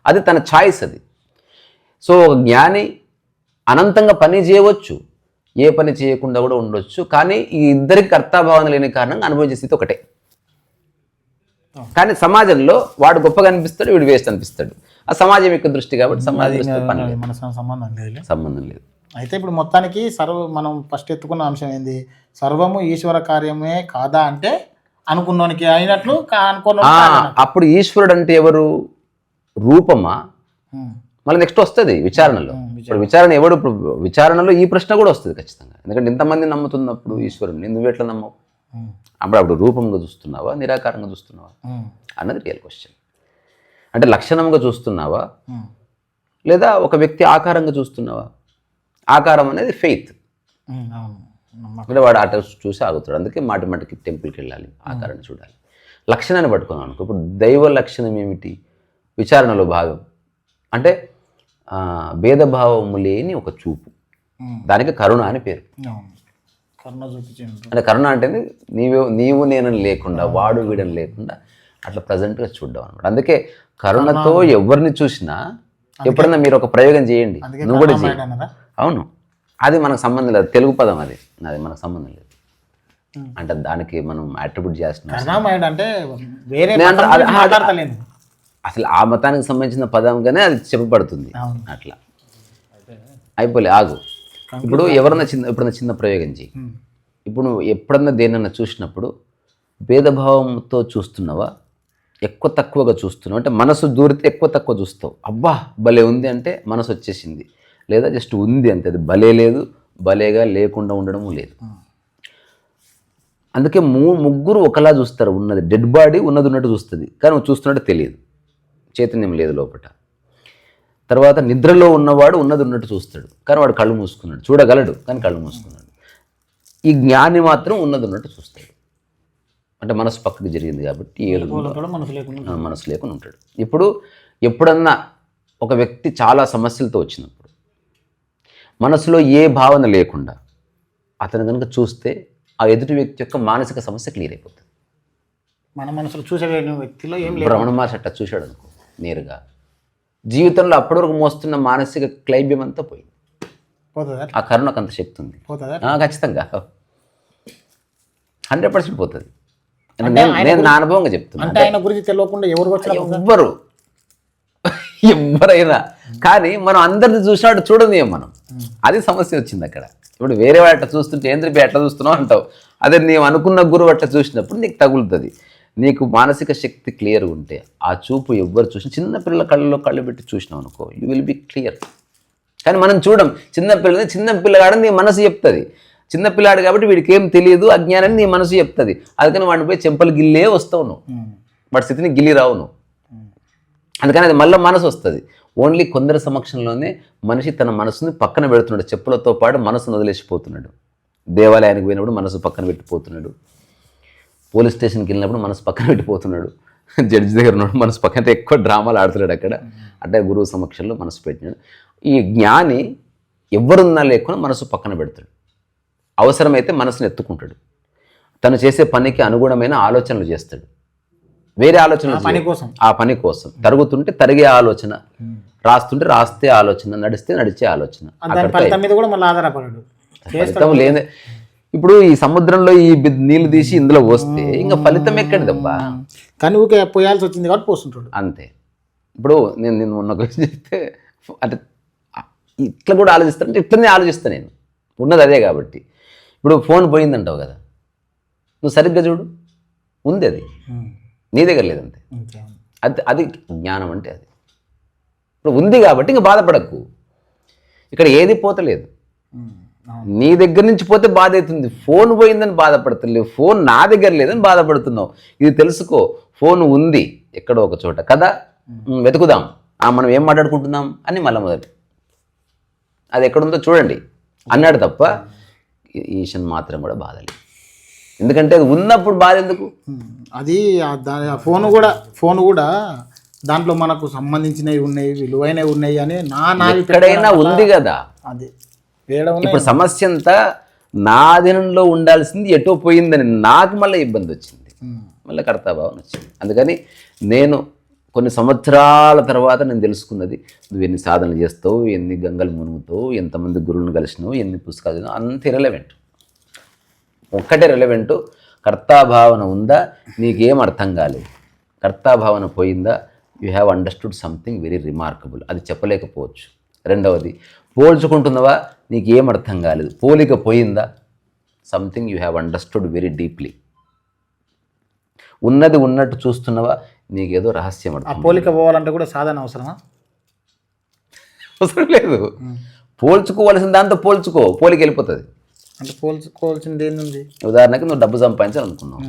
అది తన ఛాయిస్ అది. సో జ్ఞాని అనంతంగా పని చేయవచ్చు, ఏ పని చేయకుండా కూడా ఉండొచ్చు. కానీ ఈ ఇద్దరికి కర్తాభావన లేని కారణంగా అనుభవించే స్థితి ఒకటే. కానీ సమాజంలో వాడు గొప్పగా అనిపిస్తాడు, వీడు వేస్ట్ అనిపిస్తాడు. ఆ సమాజం యొక్క దృష్టి కాబట్టి సంబంధం లేదు. అయితే ఇప్పుడు మొత్తానికి మనం ఫస్ట్ ఎత్తుకున్న అంశం ఏంది? సర్వము ఈశ్వర కార్యమే కాదా అంటే అనుకున్నోనికి అయినట్లు అప్పుడు ఈశ్వరుడు అంటే ఎవరు? రూపమా? మళ్ళీ నెక్స్ట్ వస్తుంది విచారణలో. ఇప్పుడు విచారణలో ఈ ప్రశ్న కూడా వస్తుంది ఖచ్చితంగా. ఎందుకంటే ఇంతమంది నమ్ముతున్నప్పుడు ఈశ్వరుని నువ్వు ఎట్లా నమ్మవు? అప్పుడు రూపంగా చూస్తున్నావా, నిరాకారంగా చూస్తున్నావా అన్నది రియల్ క్వశ్చన్. అంటే లక్షణంగా చూస్తున్నావా, లేదా ఒక వ్యక్తి ఆకారంగా చూస్తున్నావా? ఆకారం అనేది ఫెయిత్. అంటే వాడు ఆట చూసి ఆగుతాడు. అందుకే మాటికి టెంపుల్కి వెళ్ళాలి, ఆకారాన్ని చూడాలి. లక్షణాన్ని పట్టుకున్నాం అనుకో. ఇప్పుడు దైవ లక్షణం ఏమిటి? విచారణలో భాగం. అంటే భేదభావము లేని ఒక చూపు, దానికి కరుణ అని పేరు. అంటే కరుణ అంటే నీవు నేనని లేకుండా, వాడు వీడని లేకుండా అట్లా ప్రజెంట్గా చూడడం అనమాట. అందుకే కరుణతో ఎవరిని చూసినా ఎప్పుడన్నా మీరు ఒక ప్రయోగం చేయండి, నువ్వు కూడా చేయండి. అవును, అది మనకు సంబంధం లేదు. తెలుగు పదం అది మనకు సంబంధం లేదు. అంటే దానికి మనం అట్రిబ్యూట్ చేస్తున్నాం. అసలు ఆ మతానికి సంబంధించిన పదంగానే అది చెప్పబడుతుంది. అట్లా అయిపోలే ఆగు. ఇప్పుడు ఎప్పుడన్నా చిన్న ప్రయోగం చేయి. ఇప్పుడు నువ్వు ఎప్పుడన్నా దేనన్నా చూసినప్పుడు భేదభావంతో చూస్తున్నావా, ఎక్కువ తక్కువగా చూస్తున్నావు అంటే మనసు దూరితే ఎక్కువ తక్కువ చూస్తావు. అబ్బా భలే ఉంది అంటే మనసు వచ్చేసింది, లేదా జస్ట్ ఉంది అంతే, అది భలే లేదు, భలేగా లేకుండా ఉండడము లేదు. అందుకే ముగ్గురు ఒకలా చూస్తారు. ఉన్నది డెడ్ బాడీ ఉన్నది ఉన్నట్టు చూస్తుంది, కానీ నువ్వు చూస్తున్నట్టు తెలియదు, చైతన్యం లేదు లోపల. తర్వాత నిద్రలో ఉన్నవాడు ఉన్నది ఉన్నట్టు చూస్తాడు, కానీ వాడు కళ్ళు మూసుకున్నాడు, చూడగలడు కానీ కళ్ళు మూసుకున్నాడు. ఈ జ్ఞాని మాత్రం ఉన్నది ఉన్నట్టు చూస్తాడు, అంటే మనసు పక్కకి జరిగింది కాబట్టి మనసు లేకుండా ఉంటాడు. ఇప్పుడు ఎప్పుడన్నా ఒక వ్యక్తి చాలా సమస్యలతో వచ్చినప్పుడు మనసులో ఏ భావన లేకుండా అతను కనుక చూస్తే ఆ ఎదుటి వ్యక్తి యొక్క మానసిక సమస్య క్లియర్ అయిపోతుంది. మన మనసులో చూసే వ్యక్తిలో ఏం భ్రమణ మహర్షి అట్లా చూశాడు అనుకో నేరుగా, జీవితంలో అప్పటి వరకు మోస్తున్న మానసిక క్లైబ్యం అంతా పోయింది. ఆ కరుణకు అంత శక్తి ఉంది, ఖచ్చితంగా 100% పోతుంది. నేను నా అనుభవంగా చెప్తున్నా. అంటే ఆయన గురించి తెలియకుండా ఎవరైనా కానీ మనం అందరిని చూసినట్టు చూడని మనం, అది సమస్య వచ్చింది అక్కడ. ఇప్పుడు వేరే వాటి చూస్తుంటే ఏంద్రిపి ఎట్లా చూస్తున్నావు అంటావు, అదే నీవు అనుకున్న గురువు అట్లా చూసినప్పుడు నీకు తగులుతుంది. నీకు మానసిక శక్తి క్లియర్గా ఉంటే ఆ చూపు ఎవ్వరు చూసి, చిన్నపిల్లల కళ్ళలో కళ్ళు పెట్టి చూసినావు అనుకో, యూ విల్ బి క్లియర్. కానీ మనం చూడం, చిన్నపిల్లగాడని నీ మనసు చెప్తుంది, చిన్నపిల్లాడు కాబట్టి వీడికి ఏం తెలియదు, అజ్ఞానాన్ని నీ మనసు చెప్తుంది. అందుకని వాడిని పోయి చెంపలు గిల్లే వస్తావు నువ్వు, వాడి స్థితిని గిల్లి రావు నువ్వు. అందుకని అది మళ్ళీ మనసు వస్తుంది. ఓన్లీ కొందరి సమక్షంలోనే మనిషి తన మనసుని పక్కన పెడుతున్నాడు, చెప్పులతో పాటు మనసును వదిలేసిపోతున్నాడు. దేవాలయానికి పోయినప్పుడు మనసు పక్కన పెట్టిపోతున్నాడు, పోలీస్ స్టేషన్కి వెళ్ళినప్పుడు మనసు పక్కన పెట్టిపోతున్నాడు, జడ్జి దగ్గర ఉన్నాడు మనసు పక్కన, ఎక్కువ డ్రామాలు ఆడుతున్నాడు అక్కడ. అంటే గురువు సమక్షంలో మనసు పెట్టినాడు. ఈ జ్ఞాని ఎవరున్నా లేకుండా మనసు పక్కన పెడతాడు, అవసరమైతే మనసును ఎత్తుకుంటాడు, తను చేసే పనికి అనుగుణమైన ఆలోచనలు చేస్తాడు. వేరే ఆలోచనలు ఆ పని కోసం తరుగుతుంటే తరిగే ఆలోచన, రాస్తుంటే రాస్తే ఆలోచన, నడిస్తే నడిచే ఆలోచన, ఫలితం లేదే. ఇప్పుడు ఈ సముద్రంలో ఈ నీళ్లు తీసి ఇందులో పోస్తే ఇంకా ఫలితం ఎక్కడిదబ్బా, కానీ ఊకే పోయాల్సి వచ్చింది కాబట్టి పోస్తుంటాడు అంతే. ఇప్పుడు నేను మొన్న క్వశ్చన్ చెప్తే అంటే ఇట్లా కూడా ఆలోచిస్తానంటే ఇట్లనే ఆలోచిస్తాను నేను, ఉన్నది అదే కాబట్టి. ఇప్పుడు ఫోన్ పోయిందంటావు కదా, నువ్వు సరిగ్గా చూడు, ఉంది అది నీ దగ్గర లేదంతే. అది జ్ఞానం అంటే అది. ఇప్పుడు ఉంది కాబట్టి ఇంక బాధపడకు, ఇక్కడ ఏది పోతలేదు, నీ దగ్గర నుంచి పోతే బాధ అవుతుంది. ఫోన్ పోయిందని బాధపడతలేవు, ఫోన్ నా దగ్గర లేదని బాధపడుతున్నావు. ఇది తెలుసుకో, ఫోన్ ఉంది ఎక్కడో ఒక చోట కదా, వెతుకుదాం, మనం ఏం మాట్లాడుకుంటున్నాం అని మళ్ళీ మొదటి అది ఎక్కడుందో చూడండి అన్నాడు తప్ప ఈషన్ మాత్రం కూడా బాధ లేదు. ఎందుకంటే అది ఉన్నప్పుడు బాధ ఎందుకు? అది ఫోన్ కూడా దాంట్లో మనకు సంబంధించినవి ఉన్నాయి, విలువైనవి ఉన్నాయి అని ఎక్కడైనా ఉంది కదా. అది ఇప్పుడు సమస్య అంతా నా అధీనంలో ఉండాల్సింది ఎటో పోయిందని నాకు మళ్ళీ ఇబ్బంది వచ్చింది, మళ్ళీ కర్తాభావం వచ్చింది. అందుకని నేను కొన్ని సంవత్సరాల తర్వాత నేను తెలుసుకున్నది, నువ్వు ఎన్ని సాధనలు చేస్తావు, ఎన్ని గంగలు మునుగుతావు, ఎంతమంది గురువులను కలిసినావు, ఎన్ని పుస్తకాలు చదివినావు, అంత ఇర్రెలవెంట్. ఒక్కటే రెలవెంటు, కర్తాభావన ఉందా, నీకేం అర్థం కాలేదు, కర్తాభావన పోయిందా, you have understood something very remarkable, అది చెప్పలేకపోవచ్చు. రెండవది, పోల్చుకుంటున్నావా, నీకేం అర్థం కాలేదు, పోలిక పోయిందా, something you have understood very deeply. ఉన్నది ఉన్నట్టు చూస్తున్నావా, నీకేదో రహస్యం అర్థం. పోలిక పోవాలంటే కూడా సాధన అవసరమా? అవసరం లేదు, పోల్చుకోవాల్సిన దాంతో పోల్చుకో, పోలిక వెళ్ళిపోతుంది. అంటే పోల్చుకోవాల్సింది ఏంది? ఉదాహరణకి నువ్వు డబ్బు సంపాదించాలనుకున్నావు,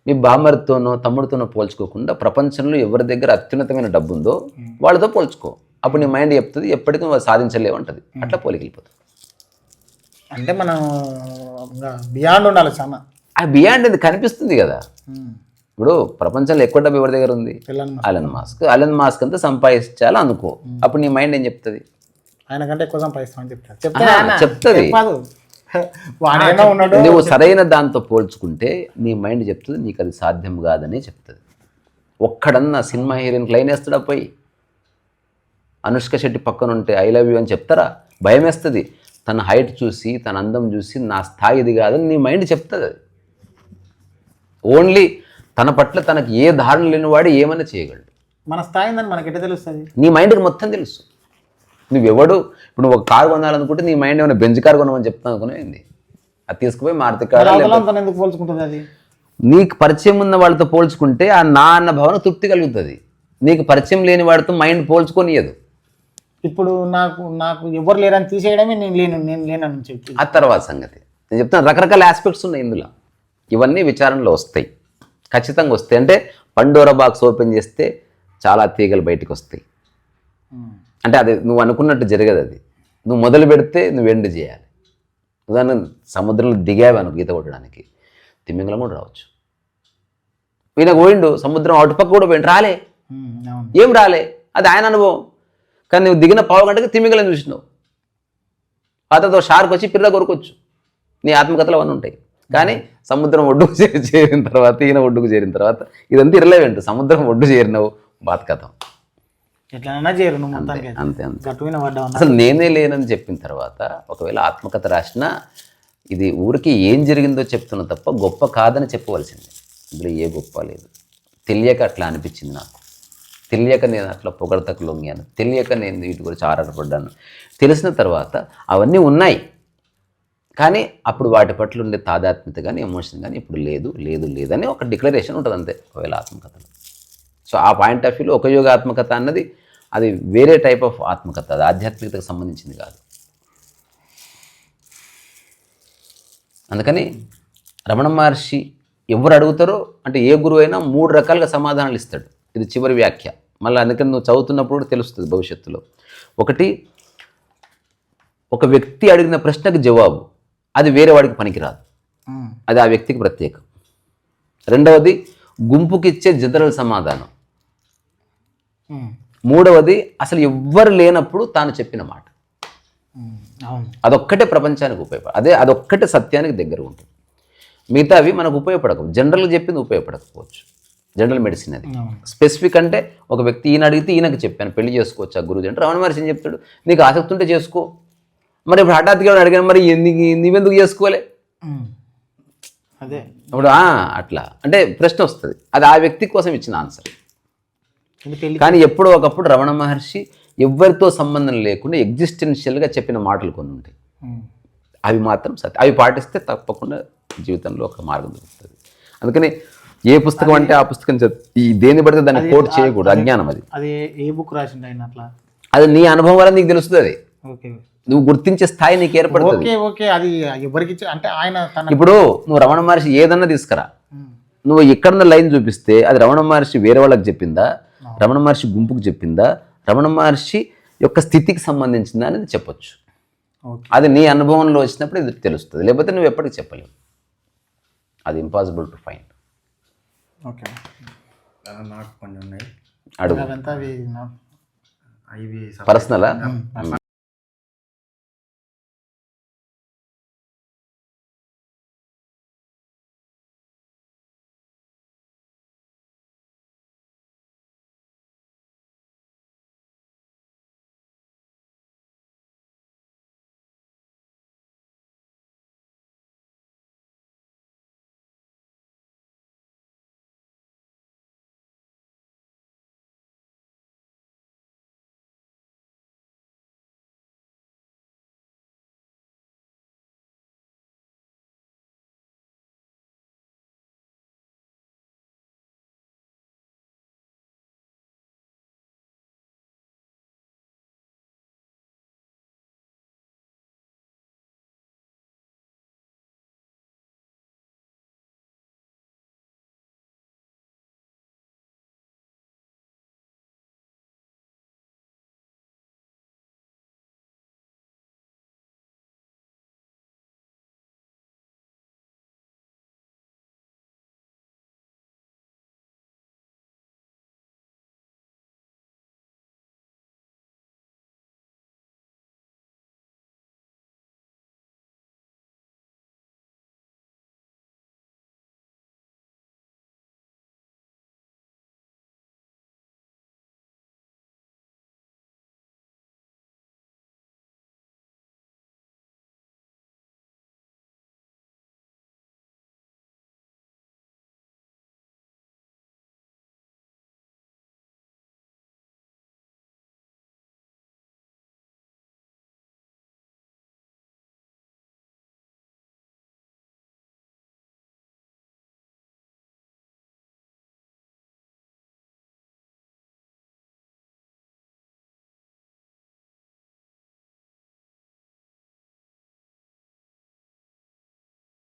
నీ బామ్మరితోనో తమ్ముడితోనో పోల్చుకోకుండా ప్రపంచంలో ఎవరి దగ్గర అత్యున్నతమైన డబ్బు ఉందో వాళ్ళతో పోల్చుకో. అప్పుడు నీ మైండ్ చెప్తుంది ఎప్పటికీ నువ్వు సాధించలేవు అంటది, అట్లా పోలికెళ్ళిపోతుంది. అంటే మనం బియాండ్ ఉండాలి చాలా. ఆ బియాండ్ అది కనిపిస్తుంది కదా. ఇప్పుడు ప్రపంచంలో ఎక్కువ డబ్బు ఎవరి దగ్గర ఉంది? అలన్ మాస్క్ అంతా సంపాదించాలి అనుకో, అప్పుడు నీ మైండ్ ఏం చెప్తుంది? ఆయన కంటే ఎక్కువ సంపాదిస్తామని చెప్తుంది. నువ్వు సరైన దాంతో పోల్చుకుంటే నీ మైండ్ చెప్తుంది నీకు అది సాధ్యం కాదని చెప్తుంది. ఒక్కడన్నా సినిమా హీరోయిన్కి లైన్ వేస్తాడా పోయి? అనుష్క శెట్టి పక్కన ఉంటే ఐ లవ్ యూ అని చెప్తారా? భయం వేస్తుంది. తన హైట్ చూసి తన అందం చూసి నా స్థాయి ఇది కాదని నీ మైండ్ చెప్తుంది. అది ఓన్లీ తన పట్ల తనకి ఏ ధారణ లేనివాడు ఏమైనా చేయగలడు. మన స్థాయి మనకి ఎట్లా తెలుస్తుంది? నీ మైండ్కి మొత్తం తెలుసు. నువ్వెవడు ఇప్పుడు నువ్వు ఒక కారు కొనాలనుకుంటే నీ మైండ్ ఏమైనా బెంజ్ కారు కొనమని చెప్తాను అనుకునేది. అది తీసుకుపోయి మారుతి కాడ అవతలంతో ఎందుకు పోల్చుకుంటుంది అది? నీకు పరిచయం ఉన్న వాళ్ళతో పోల్చుకుంటే ఆ నా అన్న భావన తృప్తి కలుగుతుంది. నీకు పరిచయం లేని వాడితో మైండ్ పోల్చుకొనియదు. ఇప్పుడు నాకు ఎవరు లేరని తీసేయడమే నేను లేనని చెప్పి ఆ తర్వాత సంగతి నేను చెప్తాను. రకరకాల ఆస్పెక్ట్స్ ఉన్నాయి ఇందులో. ఇవన్నీ విచారణలో వస్తాయి, ఖచ్చితంగా వస్తాయి. అంటే పండోరా బాక్స్ ఓపెన్ చేస్తే చాలా తీగలు బయటకు వస్తాయి. అంటే అది నువ్వు అనుకున్నట్టు జరగదు. అది నువ్వు మొదలు పెడితే నువ్వు ఎండ్ చేయాలి. ఉదాహరణ సముద్రంలో దిగావి అనుకో ఈత కొట్టడానికి, తిమ్మింగలం కూడా రావచ్చు. ఈయన పోయిండు సముద్రం అటుపక్క కూడా పోయిండు, రాలే, ఏం రాలే, అది ఆయన అనుభవం. కానీ నువ్వు దిగిన పావు గంటకి తిమ్మింగలం చూసినావు, అతతో షార్క్ వచ్చి పిల్ల కొరకొచ్చు. నీ ఆత్మకథలు అవన్నీ ఉంటాయి. కానీ సముద్రం ఒడ్డుకు చేరిన తర్వాత, ఈయన ఒడ్డుకు చేరిన తర్వాత ఇదంతా ఇర్రలేవెంట్. సముద్రం ఒడ్డు చేరినావు, బాతకథం ఎట్లైనా చేరు నువ్వు అంతే అంతే అంతే. గట్టున పడ్డావు. అసలు నేనే లేనని చెప్పిన తర్వాత ఒకవేళ ఆత్మకథ రాసినా ఇది ఊరికి ఏం జరిగిందో చెప్తున్నా తప్ప గొప్ప కాదని చెప్పవలసింది. ఇందులో ఏ గొప్ప లేదు. తెలియక అట్లా అనిపించింది నాకు, తెలియక నేను అట్లా పొగడతకు లొంగాను, తెలియక నేను వీటి గురించి ఆరాటపడ్డాను. తెలిసిన తర్వాత అవన్నీ ఉన్నాయి, కానీ అప్పుడు వాటి పట్ల ఉండే తాదాత్మ్యత కానీ ఎమోషన్ కానీ ఇప్పుడు లేదు లేదు లేదని ఒక డిక్లరేషన్ ఉంటుంది అంతే ఒకవేళ ఆత్మకథలో. సో ఆ పాయింట్ ఆఫ్ వ్యూలో ఒక యోగ ఆత్మకథ అన్నది అది వేరే టైప్ ఆఫ్ ఆత్మకథ, అది ఆధ్యాత్మికతకు సంబంధించింది కాదు. అందుకని రమణ మహర్షి ఎవరు అడుగుతారో అంటే ఏ గురువు అయినా 3 రకాలుగా సమాధానాలు ఇస్తాడు. ఇది చివరి వ్యాఖ్య. మళ్ళీ అందుకని నువ్వు చదువుతున్నప్పుడు కూడా తెలుస్తుంది భవిష్యత్తులో. ఒకటి, ఒక వ్యక్తి అడిగిన ప్రశ్నకు జవాబు అది వేరే వాడికి పనికిరాదు, అది ఆ వ్యక్తికి ప్రత్యేకం. రెండవది గుంపుకి ఇచ్చే జనరల్ సమాధానం. మూడవది అసలు ఎవ్వరు లేనప్పుడు తాను చెప్పిన మాట. అదొక్కటే ప్రపంచానికి ఉపయోగపడ, అదొక్కటే సత్యానికి దగ్గర ఉంటుంది. మిగతావి మనకు ఉపయోగపడకపోవచ్చు, జనరల్గా చెప్పింది ఉపయోగపడకపోవచ్చు. జనరల్ మెడిసిన్ అది. స్పెసిఫిక్ అంటే ఒక వ్యక్తి ఈయన అడిగితే ఈయనకి చెప్పాను పెళ్లి చేసుకోవచ్చు ఆ గురువు అంటే రమణ మహర్షి ఏం చెప్తాడు, నీకు ఆసక్తి ఉంటే చేసుకో. మరి ఇప్పుడు హఠాత్తుగా అడిగాను, మరి నీవెందుకు చేసుకోలే? అదే అప్పుడు అట్లా అంటే ప్రశ్న వస్తుంది. అది ఆ వ్యక్తి కోసం ఇచ్చిన ఆన్సర్. కానీ ఎప్పుడో ఒకప్పుడు రమణ మహర్షి ఎవరితో సంబంధం లేకుండా ఎగ్జిస్టెన్షియల్గా చెప్పిన మాటలు కొన్ని ఉంటాయి. అవి మాత్రం సత్యం. అవి పాటిస్తే తప్పకుండా జీవితంలో ఒక మార్గం దొరుకుతుంది. అందుకని ఏ పుస్తకం అంటే ఆ పుస్తకం ఈ దేన్ని పడితే దాన్ని కోట్ చేయకూడదు, అజ్ఞానం అది. అది ఏ బుక్ రాసిండు ఆయన అట్లా? అది నీ అనుభవం వల్ల నీకు తెలుస్తుంది. అది ఓకే, నువ్వు గుర్తించే స్థాయి నీకు ఏర్పడుతుంది. ఓకే అది ఎవరికి అంటే ఆయన ఇప్పుడు నువ్వు రమణ మహర్షి ఏదన్నా తీసుకురా, నువ్వు ఎక్కడన్నా లైన్ చూపిస్తే అది రమణ మహర్షి వేరే వాళ్ళకి చెప్పిందా, రమణ మహర్షి గుంపుకు చెప్పిందా, రమణ మహర్షి యొక్క స్థితికి సంబంధించిందా అనేది చెప్పొచ్చు. అది నీ అనుభవంలో వచ్చినప్పుడు ఇది తెలుస్తుంది, లేకపోతే నువ్వు ఎప్పటికి చెప్పలేవు. అది ఇంపాసిబుల్ టు ఫైండ్. ఓకే, నాకు కొన్ని ఉన్నాయి అడుగు. అవి అవి పర్సనలా?